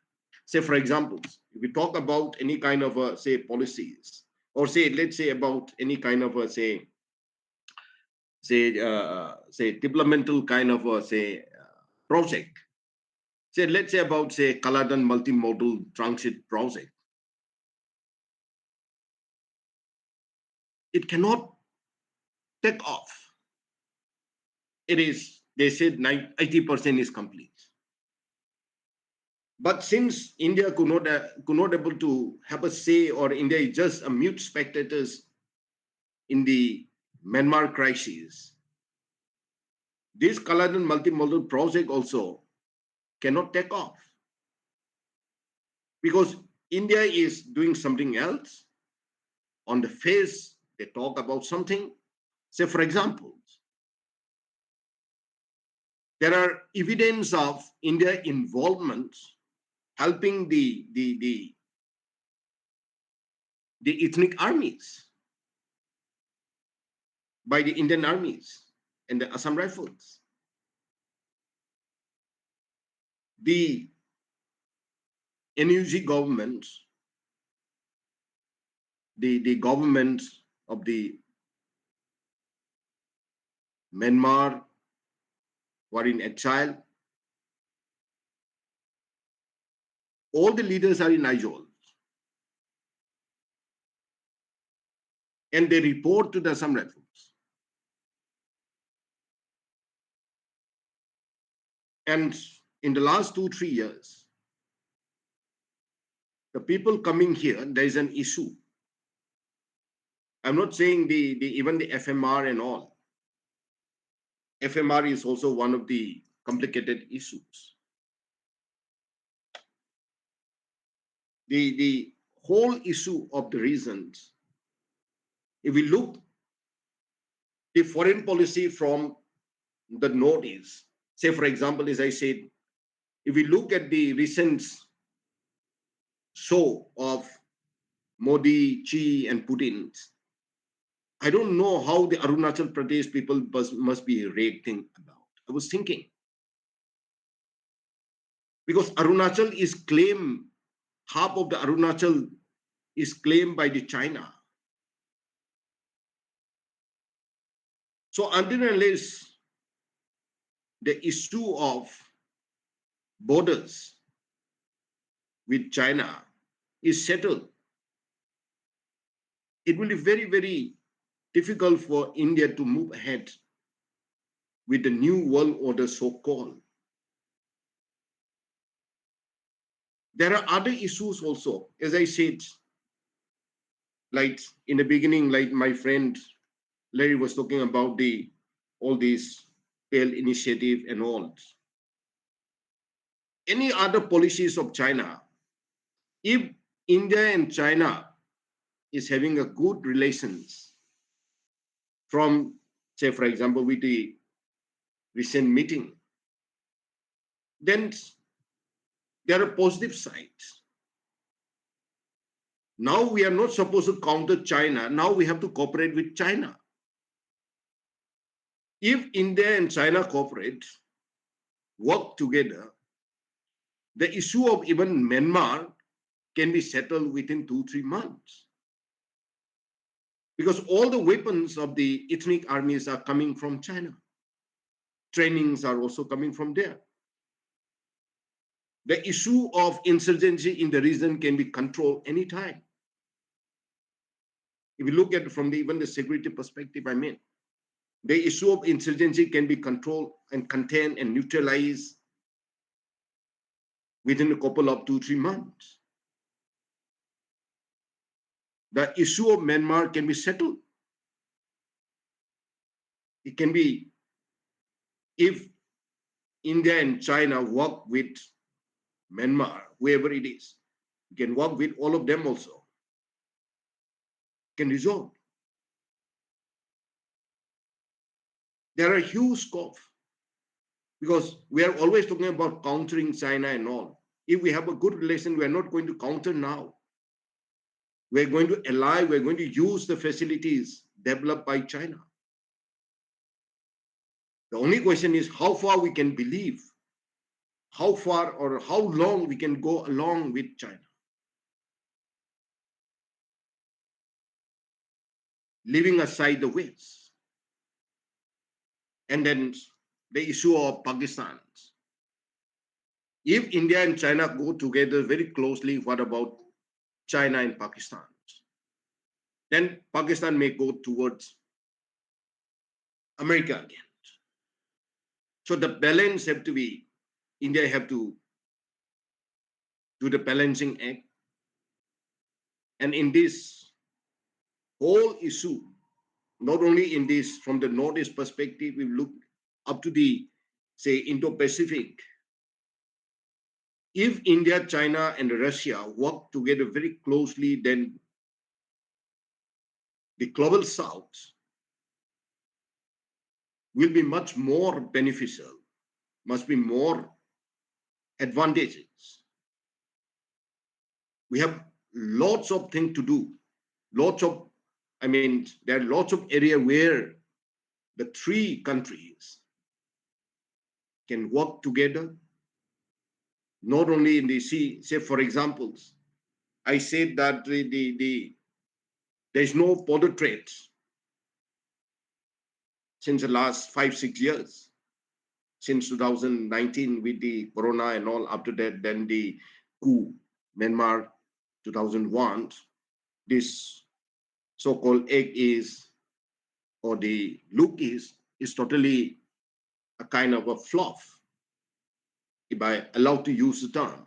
E: say for example, if we talk about any kind of say policies, or say let's say about any kind of say developmental kind of project. Say let's say about say Kaladan multimodal transit project. It cannot take off. It is, they said 80% is complete. But since India could not able to have a say, or India is just a mute spectators in the Myanmar crisis, this Kaladan multimodal project also cannot take off. Because India is doing something else. On the face, they talk about something. Say, for example, there are evidence of India involvement helping the ethnic armies by the Indian armies and the Assam Rifles. The NUG government, the government of the Myanmar were in exile. All the leaders are in Aizawl. And they report to the Assam Rifles. And in the last 2-3 years, the people coming here, there is an issue. I'm not saying even the FMR and all. FMR is also one of the complicated issues. The whole issue of the reasons If we look the foreign policy from the Northeast, say for example, as I said, if we look at the recent show of Modi, Xi, and Putin, I don't know how the Arunachal Pradesh people must be reacting about. I was thinking, because Arunachal is claimed, half of the Arunachal is claimed by the China. So until and unless the issue of borders with China is settled, it will be very, very difficult for India to move ahead with the new world order, so-called. There are other issues also, as I said, like in the beginning, like my friend Larry was talking about all these PAL initiative and all. Any other policies of China, if India and China is having a good relations from, say, for example, with the recent meeting, then there are positive sides. Now we are not supposed to counter China. Now we have to cooperate with China. If India and China cooperate, work together, the issue of even Myanmar can be settled within 2-3 months. Because all the weapons of the ethnic armies are coming from China. Trainings are also coming from there. The issue of insurgency in the region can be controlled anytime. If you look at it from even the security perspective, I mean, the issue of insurgency can be controlled and contained and neutralized within a couple of 2-3 months. The issue of Myanmar can be settled. It can be, if India and China work with Myanmar, whoever it is, you can work with all of them also. Can resolve. There are huge scope, because we are always talking about countering China and all. If we have a good relation, we are not going to counter now. We are going to ally, we are going to use the facilities developed by China. The only question is how far we can believe, how far or how long we can go along with China. Leaving aside the West. And then the issue of Pakistan. If India and China go together very closely, what about China and Pakistan? Then Pakistan may go towards America again. So the balance have to be, India have to do the balancing act. And in this whole issue, not only in this, from the Northeast perspective, we look up to the, say, Indo-Pacific. If India, China, and Russia work together very closely, then the global South will be much more beneficial, must be more advantages. We have lots of things to do, there are lots of area where the three countries can work together, not only in the sea. Say, for example, I said that there's no border trade since the last 5-6 years, since 2019 with the corona and all. After that, then the coup, Myanmar, 2001, this so-called egg is, or the look is totally a kind of a fluff, if I allowed to use the term.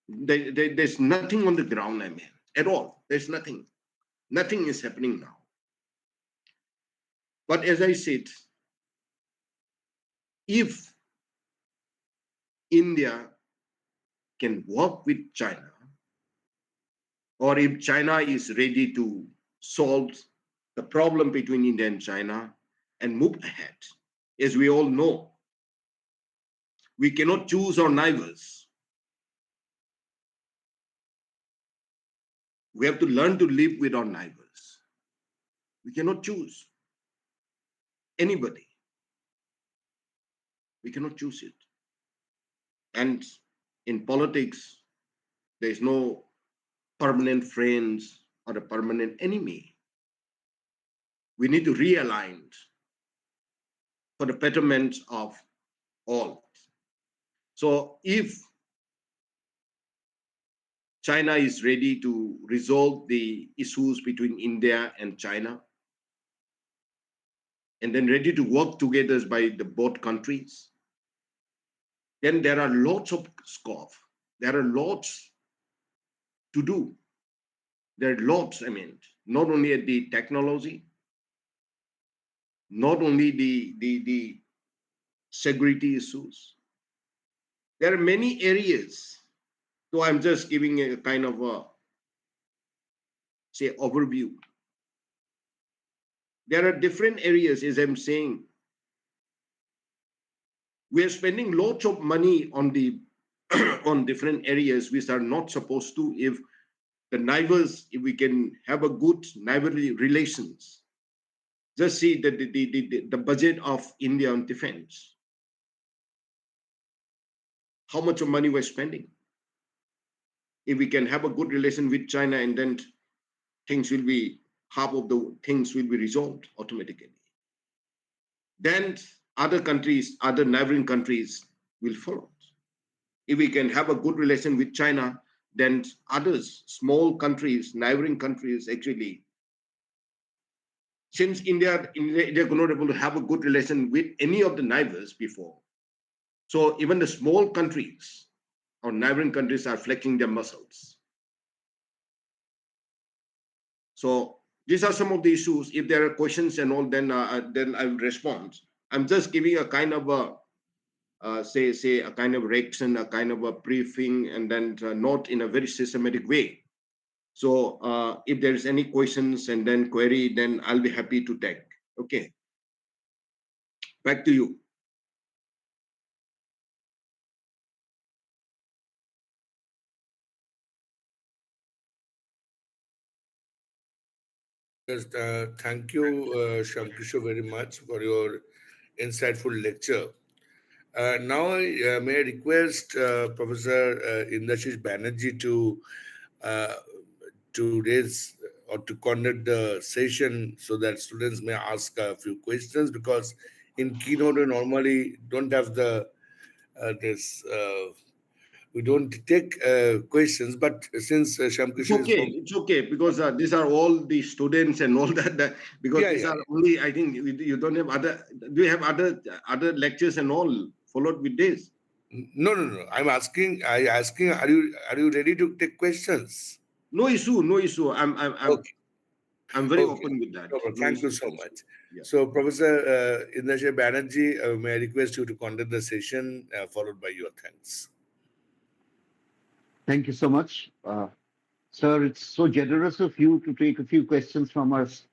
E: There's nothing on the ground, at all. There's nothing. Nothing is happening now. But as I said, if India can work with China, or if China is ready to solve the problem between India and China and move ahead. As we all know, we cannot choose our neighbors. We have to learn to live with our neighbors. We cannot choose anybody. We cannot choose it. And in politics, there is no permanent friends or a permanent enemy. We need to realign for the betterment of all. So if China is ready to resolve the issues between India and China, and then ready to work together by the both countries, then there are lots of scope. There are lots to do. There are lots, not only at the technology, not only the security issues. There are many areas. So I'm just giving a kind of a, say, overview. There are different areas, as I'm saying. We are spending lots of money on the on different areas which are not supposed to. If the neighbors, if we can have a good neighborly relations, just see that the budget of India on defense, how much of money we're spending. If we can have a good relation with China, and then things will be, half of the things will be resolved automatically. Then other countries, other neighboring countries will follow. If we can have a good relation with China, then others, small countries, neighboring countries, actually, since India could not able to have a good relation with any of the neighbors before. So even the small countries or neighboring countries are flexing their muscles. So these are some of the issues. If there are questions and all, then I will respond. I'm just giving a kind of a say a kind of reaction, a kind of a briefing, and then not in a very systematic way. So if there is any questions and then query, then I'll be happy to take. Okay, back to you.
D: Yes, thank you, Shyamkishor, very much for your insightful lecture. Now, may I request Professor Indrasish Banerjee uh, to raise or to conduct the session so that students may ask a few questions, because in Keynote we normally don't have the this we don't take questions, but since Shyamkishor is from
E: It's okay because these are all the students and all that because
D: yeah
E: these
D: yeah
E: are only, I think you don't have other, do you have other lectures and all followed with this?
D: no, I asking, are you ready to take questions?
E: No issue, no issue.
D: Okay.
E: I'm very
D: Okay.
E: open with that.
D: No problem.
E: No
D: Thank you
E: issue,
D: so
E: no issue.
D: much.
E: Yeah.
D: So, Professor Indrasish Banerjee, may I request you to conduct the session, followed by your thanks.
B: Thank you so much. Sir, it's so generous of you to take a few questions from us,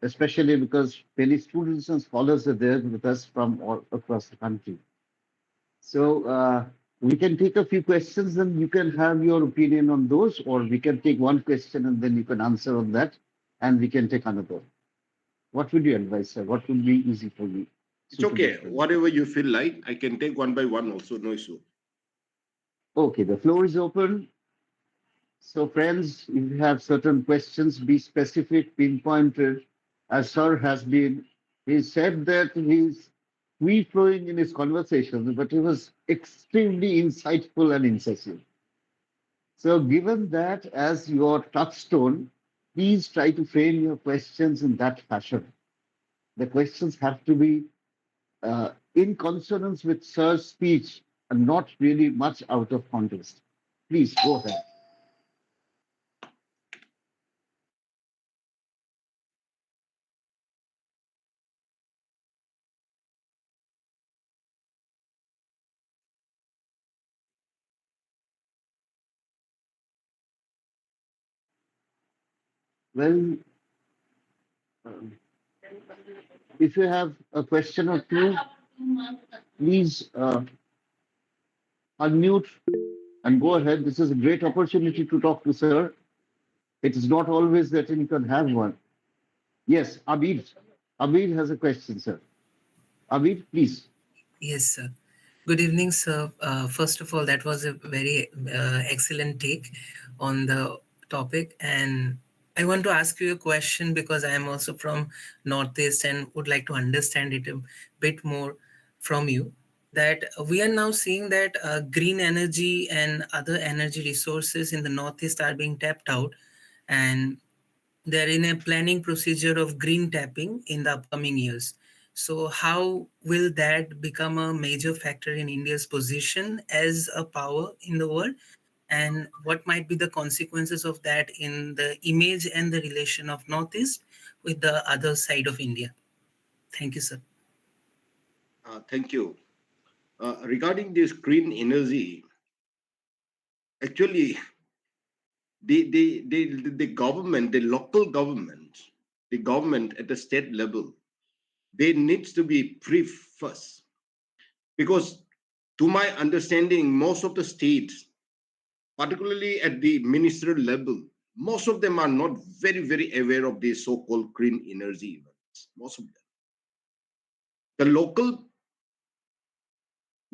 B: especially because many students and scholars are there with us from all across the country. So we can take a few questions and you can have your opinion on those, or we can take one question and then you can answer on that, and we can take another. What would you advise, sir? What would be easy for you?
E: It's okay. Whatever you feel like, I can take one by one also, no issue.
B: Okay, the floor is open. So, friends, if you have certain questions, be specific, pinpointed. As Sir has been, he said that he's free flowing in his conversations, but he was extremely insightful and incisive. So, given that as your touchstone, please try to frame your questions in that fashion. The questions have to be in consonance with Sir's speech and not really much out of context. Please go ahead. Well, if you have a question or two, please unmute and go ahead. This is a great opportunity to talk to sir. It is not always that you can have one. Yes, Abid. Abid has a question, sir. Abid, please.
F: Yes, sir. Good evening, sir. First of all, that was a very excellent take on the topic. And I want to ask you a question because I am also from Northeast and would like to understand it a bit more from you. That we are now seeing that green energy and other energy resources in the Northeast are being tapped out. And they're in a planning procedure of green tapping in the upcoming years. So, how will that become a major factor in India's position as a power in the world? And what might be the consequences of that in the image and the relation of Northeast with the other side of India? Thank you, sir.
E: Thank you. Regarding this green energy, actually, the government, the local government, the government at the state level, they needs to be brief first. Because to my understanding, most of the states, particularly at the ministerial level, most of them are not very, very aware of the so-called green energy events. Most of them. The local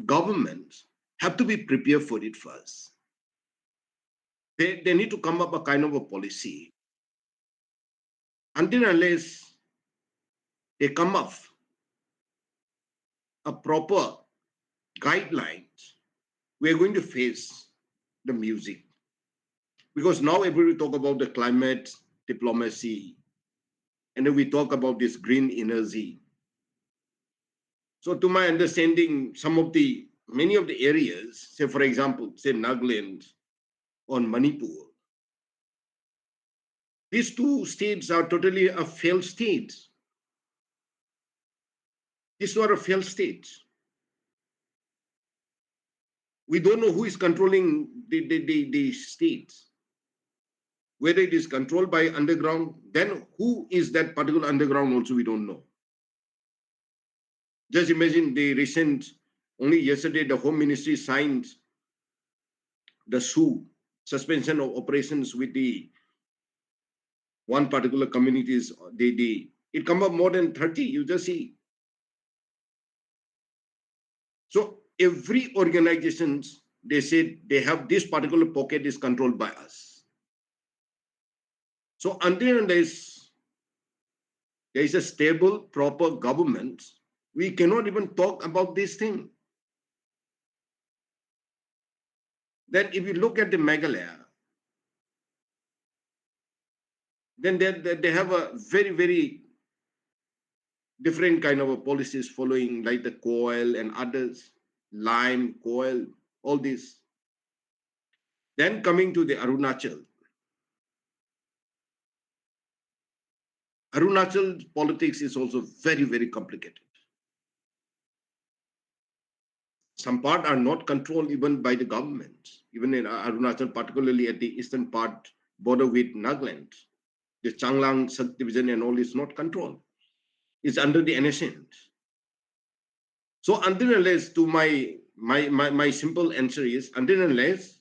E: governments have to be prepared for it first. They need to come up a kind of a policy. Until unless they come up a proper guidelines, we are going to face the music. Because now everybody talk about the climate diplomacy, and then we talk about this green energy. So to my understanding, many of the areas, say for example, say Nagaland or Manipur, these two states are totally a failed states. These two are a failed states. We don't know who is controlling the states. Whether it is controlled by underground, then who is that particular underground also we don't know. Just imagine only yesterday, the Home Ministry signed the suspension of operations with the one particular communities. It come up more than 30, you just see. So every organizations, they said they have this particular pocket is controlled by us. So until there is a stable, proper government, we cannot even talk about this thing. Then if you look at the Meghalaya, then they have a very, very different kind of a policies following, like the coal and others, lime, coal, all this. Then coming to the Arunachal. Arunachal politics is also very, very complicated. Some part are not controlled even by the government, even in Arunachal, particularly at the eastern part border with Nagaland. The Changlang subdivision and all is not controlled. It's under the NSN. So until unless, to my simple answer is, until unless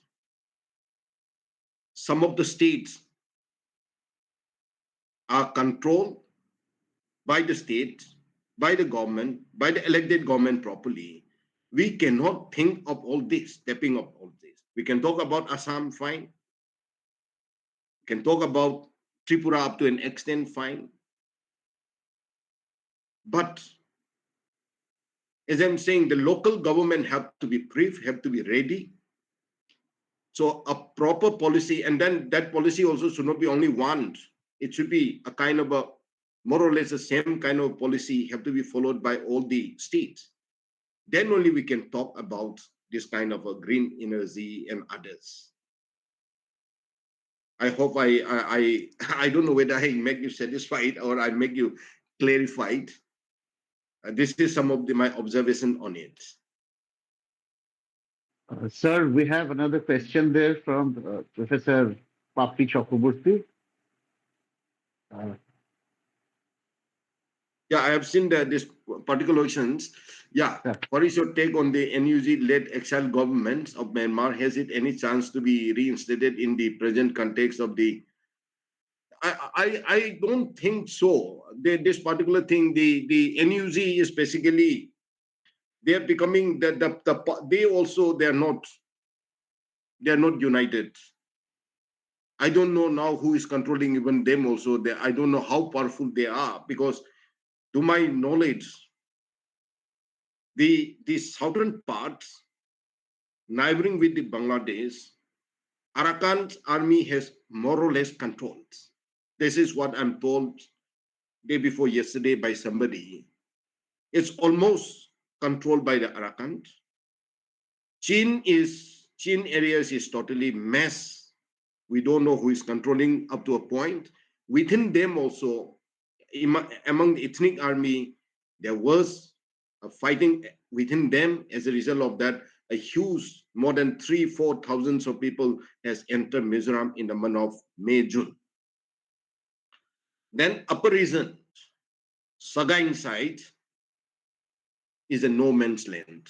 E: some of the states are controlled by the state, by the government, by the elected government properly, we cannot think of all this, stepping up all this. We can talk about Assam, fine. We can talk about Tripura up to an extent, fine. But as I'm saying, the local government have to be brief, have to be ready. So a proper policy, and then that policy also should not be only one. It should be a kind of a more or less the same kind of policy have to be followed by all the states. Then only we can talk about this kind of a green energy and others. I hope I don't know whether I make you satisfied or I make you clarified. This is some of my observation on it.
B: Sir, we have another question there from Professor Papi Chakraborty. Uh,
E: Yeah, I have seen this particular questions. Yeah,
B: Yeah.
E: what is your take on the NUG-led exile government of Myanmar? Has it any chance to be reinstated in the present context of the? I don't think so. This particular thing, the NUG is basically they are becoming they also they are not united. I don't know now who is controlling even them also. I don't know how powerful they are because, to my knowledge, the southern parts neighboring with the Bangladesh, Arakan's army has more or less controlled. This is what I'm told day before yesterday by somebody. It's almost controlled by the Arakan. Chin areas is totally mess. We don't know who is controlling up to a point. Within them also, among the ethnic army, there was a fighting within them. As a result of that, a huge, more than 3-4 thousands of people has entered Mizoram in the month of May, June. Then upper region, Sagaing side, is a no man's land.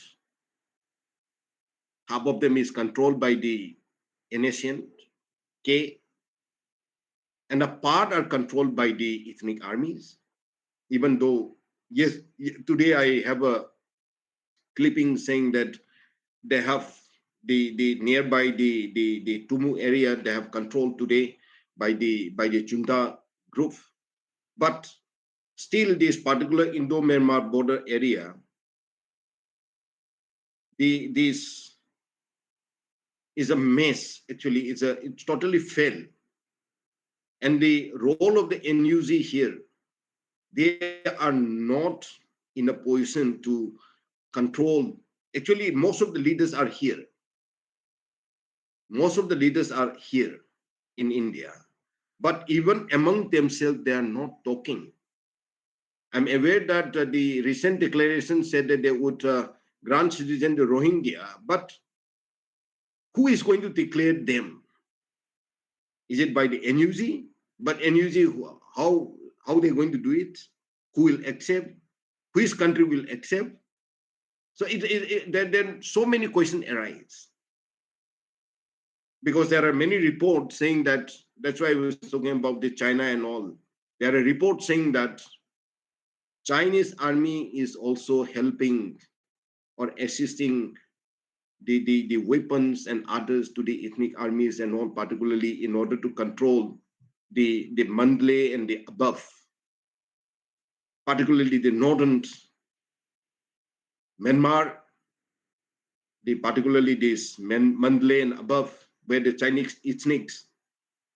E: Half of them is controlled by the NACN, K, and a part are controlled by the ethnic armies. Even though, yes, today I have a clipping saying that they have the nearby the Tumu area they have controlled today by the junta group, but still this particular Indo-Myanmar border area, this is a mess. Actually, it's totally failed, and the role of the NUG here, they are not in a position to control. Actually, most of the leaders are here. Most of the leaders are here in India. But even among themselves, they are not talking. I'm aware that the recent declaration said that they would grant citizenship to Rohingya, but who is going to declare them? Is it by the NUG? But NUG, how they're going to do it? Who will accept? Which country will accept? So there so many questions arise. Because there are many reports saying that's why I was talking about the China and all. There are reports saying that Chinese army is also helping or assisting the weapons and others to the ethnic armies and all, particularly in order to control the Mandalay and the above, particularly the northern Myanmar, particularly this Mandalay and above, where the Chinese ethnics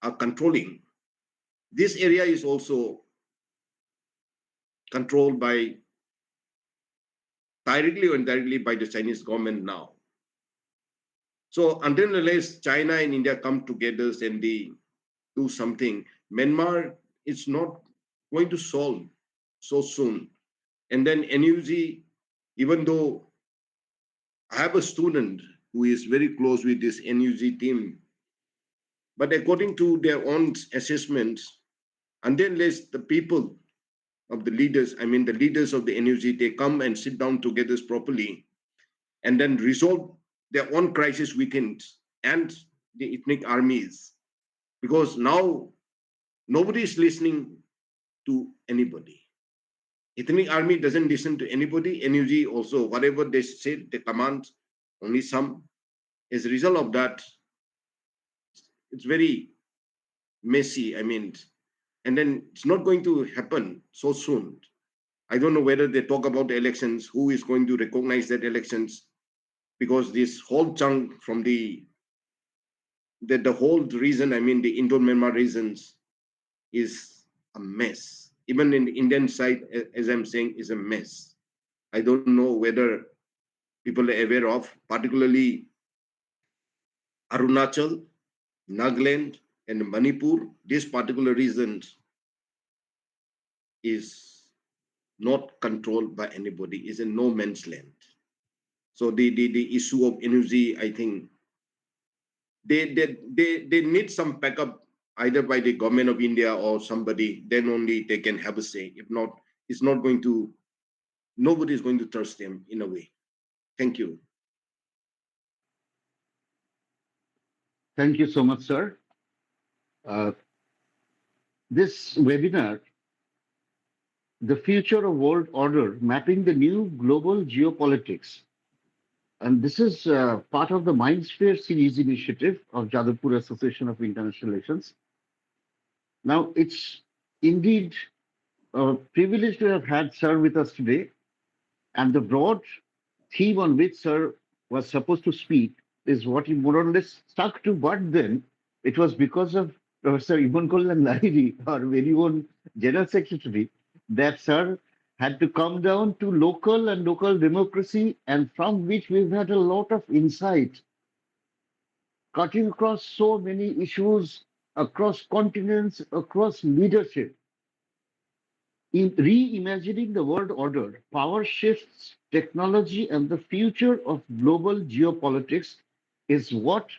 E: are controlling. This area is also controlled by directly or indirectly by the Chinese government now. So until unless China and India come together and they do something, Myanmar is not going to solve so soon. And then NUG, even though I have a student who is very close with this NUG team, but according to their own assessments, until unless the people of the leaders, I mean the leaders of the NUG, they come and sit down together properly and then resolve their own crisis within and the ethnic armies. Because now nobody is listening to anybody. Ethnic army doesn't listen to anybody. NUG also, whatever they say, they command only some. As a result of that, it's very messy. I mean, and then it's not going to happen so soon. I don't know whether they talk about the elections, who is going to recognize that elections, because this whole chunk from the whole reason, I mean, the Indo-Myanmar regions is a mess. Even in the Indian side, as I'm saying, is a mess. I don't know whether people are aware of, particularly Arunachal, Nagaland, and Manipur. This particular region is not controlled by anybody, is a no man's land. So the issue of energy, I think, they need some backup either by the government of India or somebody, then only they can have a say. If not, it's not going to, nobody is going to trust them in a way. Thank you.
B: Thank you so much, sir. This webinar, The Future of World Order, Mapping the New Global Geopolitics. And this is part of the MindSphere series initiative of Jadavpur Association of International Relations. Now, it's indeed a privilege to have had Sir with us today. And the broad theme on which Sir was supposed to speak is what he more or less stuck to. But then it was because of Professor Imankalyan Lahiri, our very own General Secretary, that Sir had to come down to local and local democracy, and from which we've had a lot of insight, cutting across so many issues, across continents, across leadership. In reimagining the world order, power shifts, technology, and the future of global geopolitics is what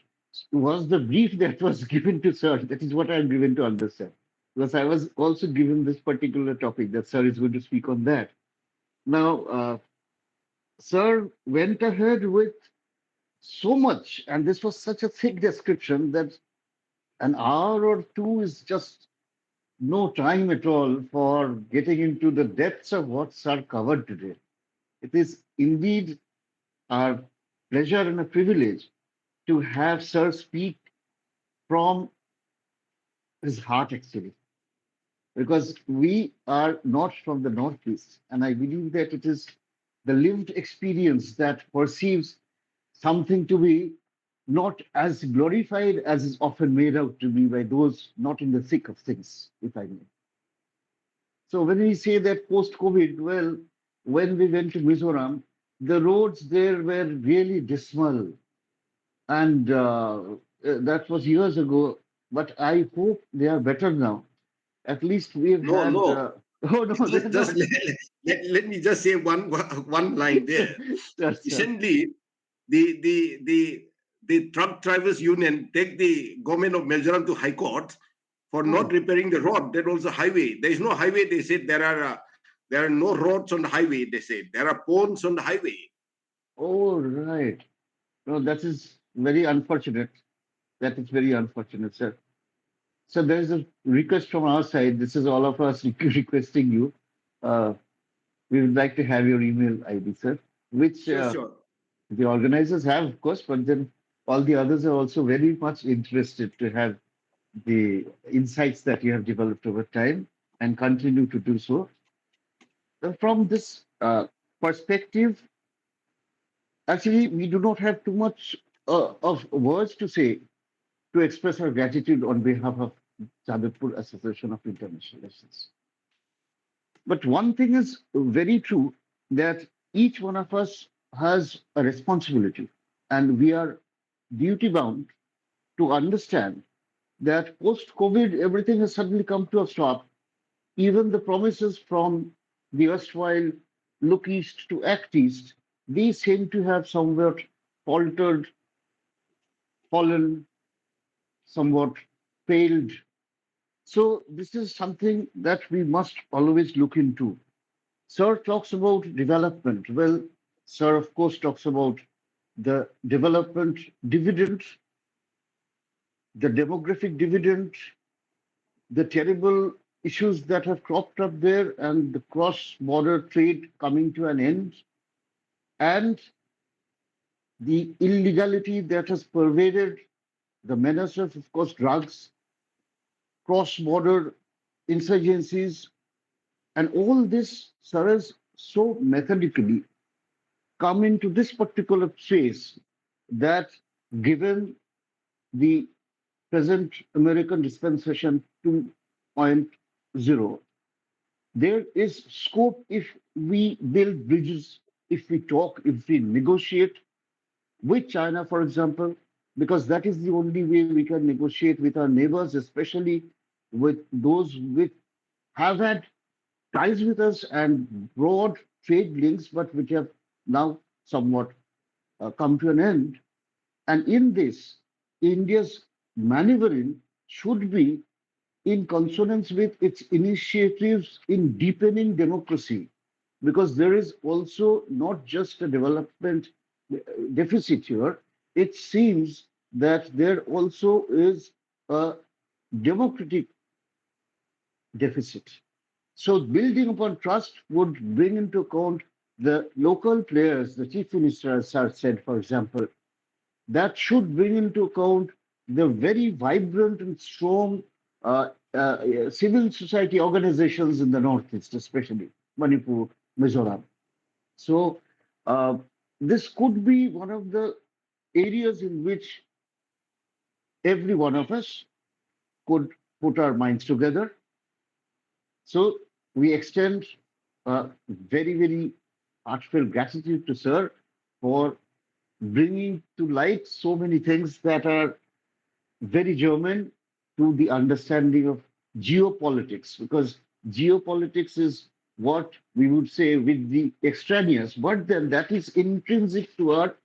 B: was the brief that was given to Sir. That is what I'm given to understand. Because I was also given this particular topic that Sir is going to speak on that. Now, Sir went ahead with so much, and this was such a thick description that an hour or two is just no time at all for getting into the depths of what Sir covered today. It is indeed our pleasure and a privilege to have Sir speak from his heart, actually, because we are not from the Northeast. And I believe that it is the lived experience that perceives something to be not as glorified as is often made out to be by those not in the thick of things, if I may. So when we say that post-COVID, well, when we went to Mizoram, the roads there were really dismal. And that was years ago. But I hope they are better now. At least we've
E: No,
B: had.
E: no.
B: Oh, no, they're
E: Just
B: not.
E: let me just say one line there.
B: Yes, sir.
E: Recently, the truck drivers union take the government of Mizoram to High Court for not repairing the road. There was a highway. There is no highway. They said there are no roads on the highway. They said there are ponds on the highway.
B: Oh, right. No, that is very unfortunate. That is very unfortunate, sir. So there is a request from our side. This is all of us requesting you. We would like to have your email ID, sir, which
E: Sure.
B: the organizers have, of course, but then all the others are also very much interested to have the insights that you have developed over time and continue to do so. From this perspective, actually, we do not have too much of words to say to express our gratitude on behalf of Jadavpur Association of International Relations. But one thing is very true, that each one of us has a responsibility, and we are duty bound to understand that post COVID, everything has suddenly come to a stop. Even the promises from the erstwhile look east to act east, these seem to have somewhat faltered, fallen, somewhat failed. So, this is something that we must always look into. Sir talks about development. Well, Sir, of course, talks about the development dividend, the demographic dividend, the terrible issues that have cropped up there, and the cross-border trade coming to an end, and the illegality that has pervaded the menace of course, drugs, cross-border insurgencies, and all this, Sir, has so methodically come into this particular space that, given the present American dispensation 2.0, there is scope if we build bridges, if we talk, if we negotiate with China, for example, because that is the only way we can negotiate with our neighbors, especially with those with have had ties with us and broad trade links, but which have now somewhat come to an end. And in this, India's maneuvering should be in consonance with its initiatives in deepening democracy, because there is also not just a development deficit here, it seems that there also is a democratic deficit. So building upon trust would bring into account the local players, the chief minister has said, for example, that should bring into account the very vibrant and strong civil society organizations in the Northeast, especially Manipur, Mizoram. So this could be one of the areas in which every one of us could put our minds together. So we extend very, very heartfelt gratitude to Sir for bringing to light so many things that are very germane to the understanding of geopolitics, because geopolitics is what we would say with the extraneous, but then that is intrinsic to our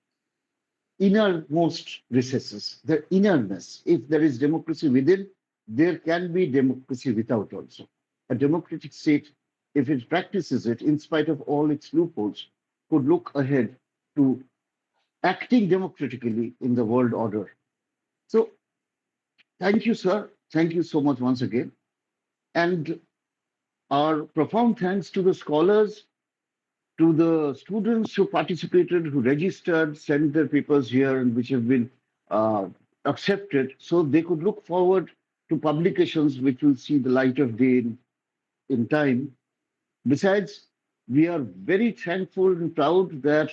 B: innermost recesses, the innerness. If there is democracy within, there can be democracy without also. A democratic state, if it practices it, in spite of all its loopholes, could look ahead to acting democratically in the world order. So thank you, sir. Thank you so much once again. And our profound thanks to the scholars, to the students who participated, who registered, sent their papers here, and which have been accepted, so they could look forward to publications which will see the light of day in time. Besides, we are very thankful and proud that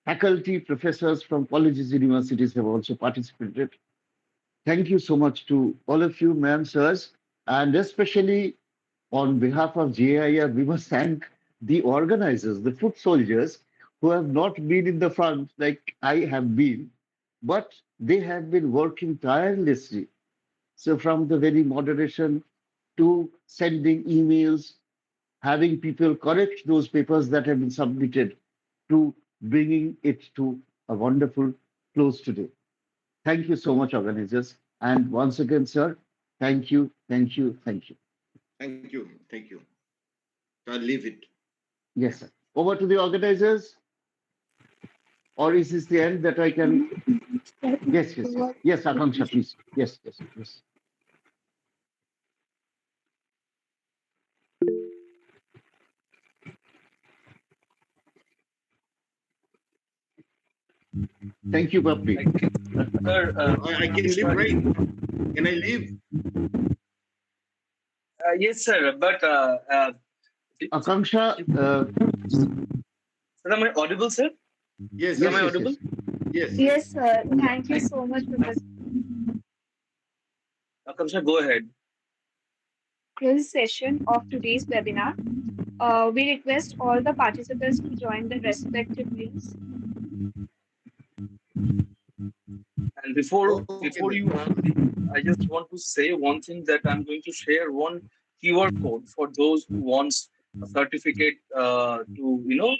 B: faculty, professors from colleges, universities have also participated. Thank you so much to all of you, ma'am, sirs, and especially on behalf of JAIR, we must thank the organizers, the foot soldiers, who have not been in the front like I have been, but they have been working tirelessly. So from the very moderation to sending emails, having people correct those papers that have been submitted, to bringing it to a wonderful close today. Thank you so much, organizers. And once again, sir, thank you, thank you, thank you.
E: Thank you. Thank you. I'll leave it.
B: Yes, sir. Over to the organizers. Or is this the end that I can? Yes, yes, yes. Yes, Akanksha, please. Yes, yes, yes. Thank you, Papi.
C: Sir,
E: I can leave, right? Can I leave?
C: yes, sir. But
B: Akanksha,
C: sir, am I audible, sir?
E: Yes.
C: Am I
B: yes,
C: audible?
E: Yes.
A: Yes, sir. Thank you so much for this
C: Akanksha, go ahead.
A: session of today's webinar. We request all the participants to join the respective links.
C: And before
E: Okay,
C: you, I just want to say one thing, that I'm going to share one QR code for those who wants a certificate to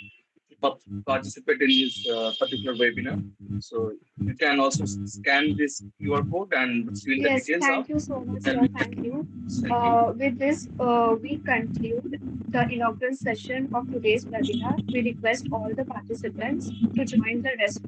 C: participate in this particular webinar. So you can also scan this QR code and fill the
A: Yes,
C: details
A: thank
C: out.
A: you so much,
C: And
A: sir. Thank you. With this, we conclude the inaugural session of today's webinar. We request all the participants to join the rest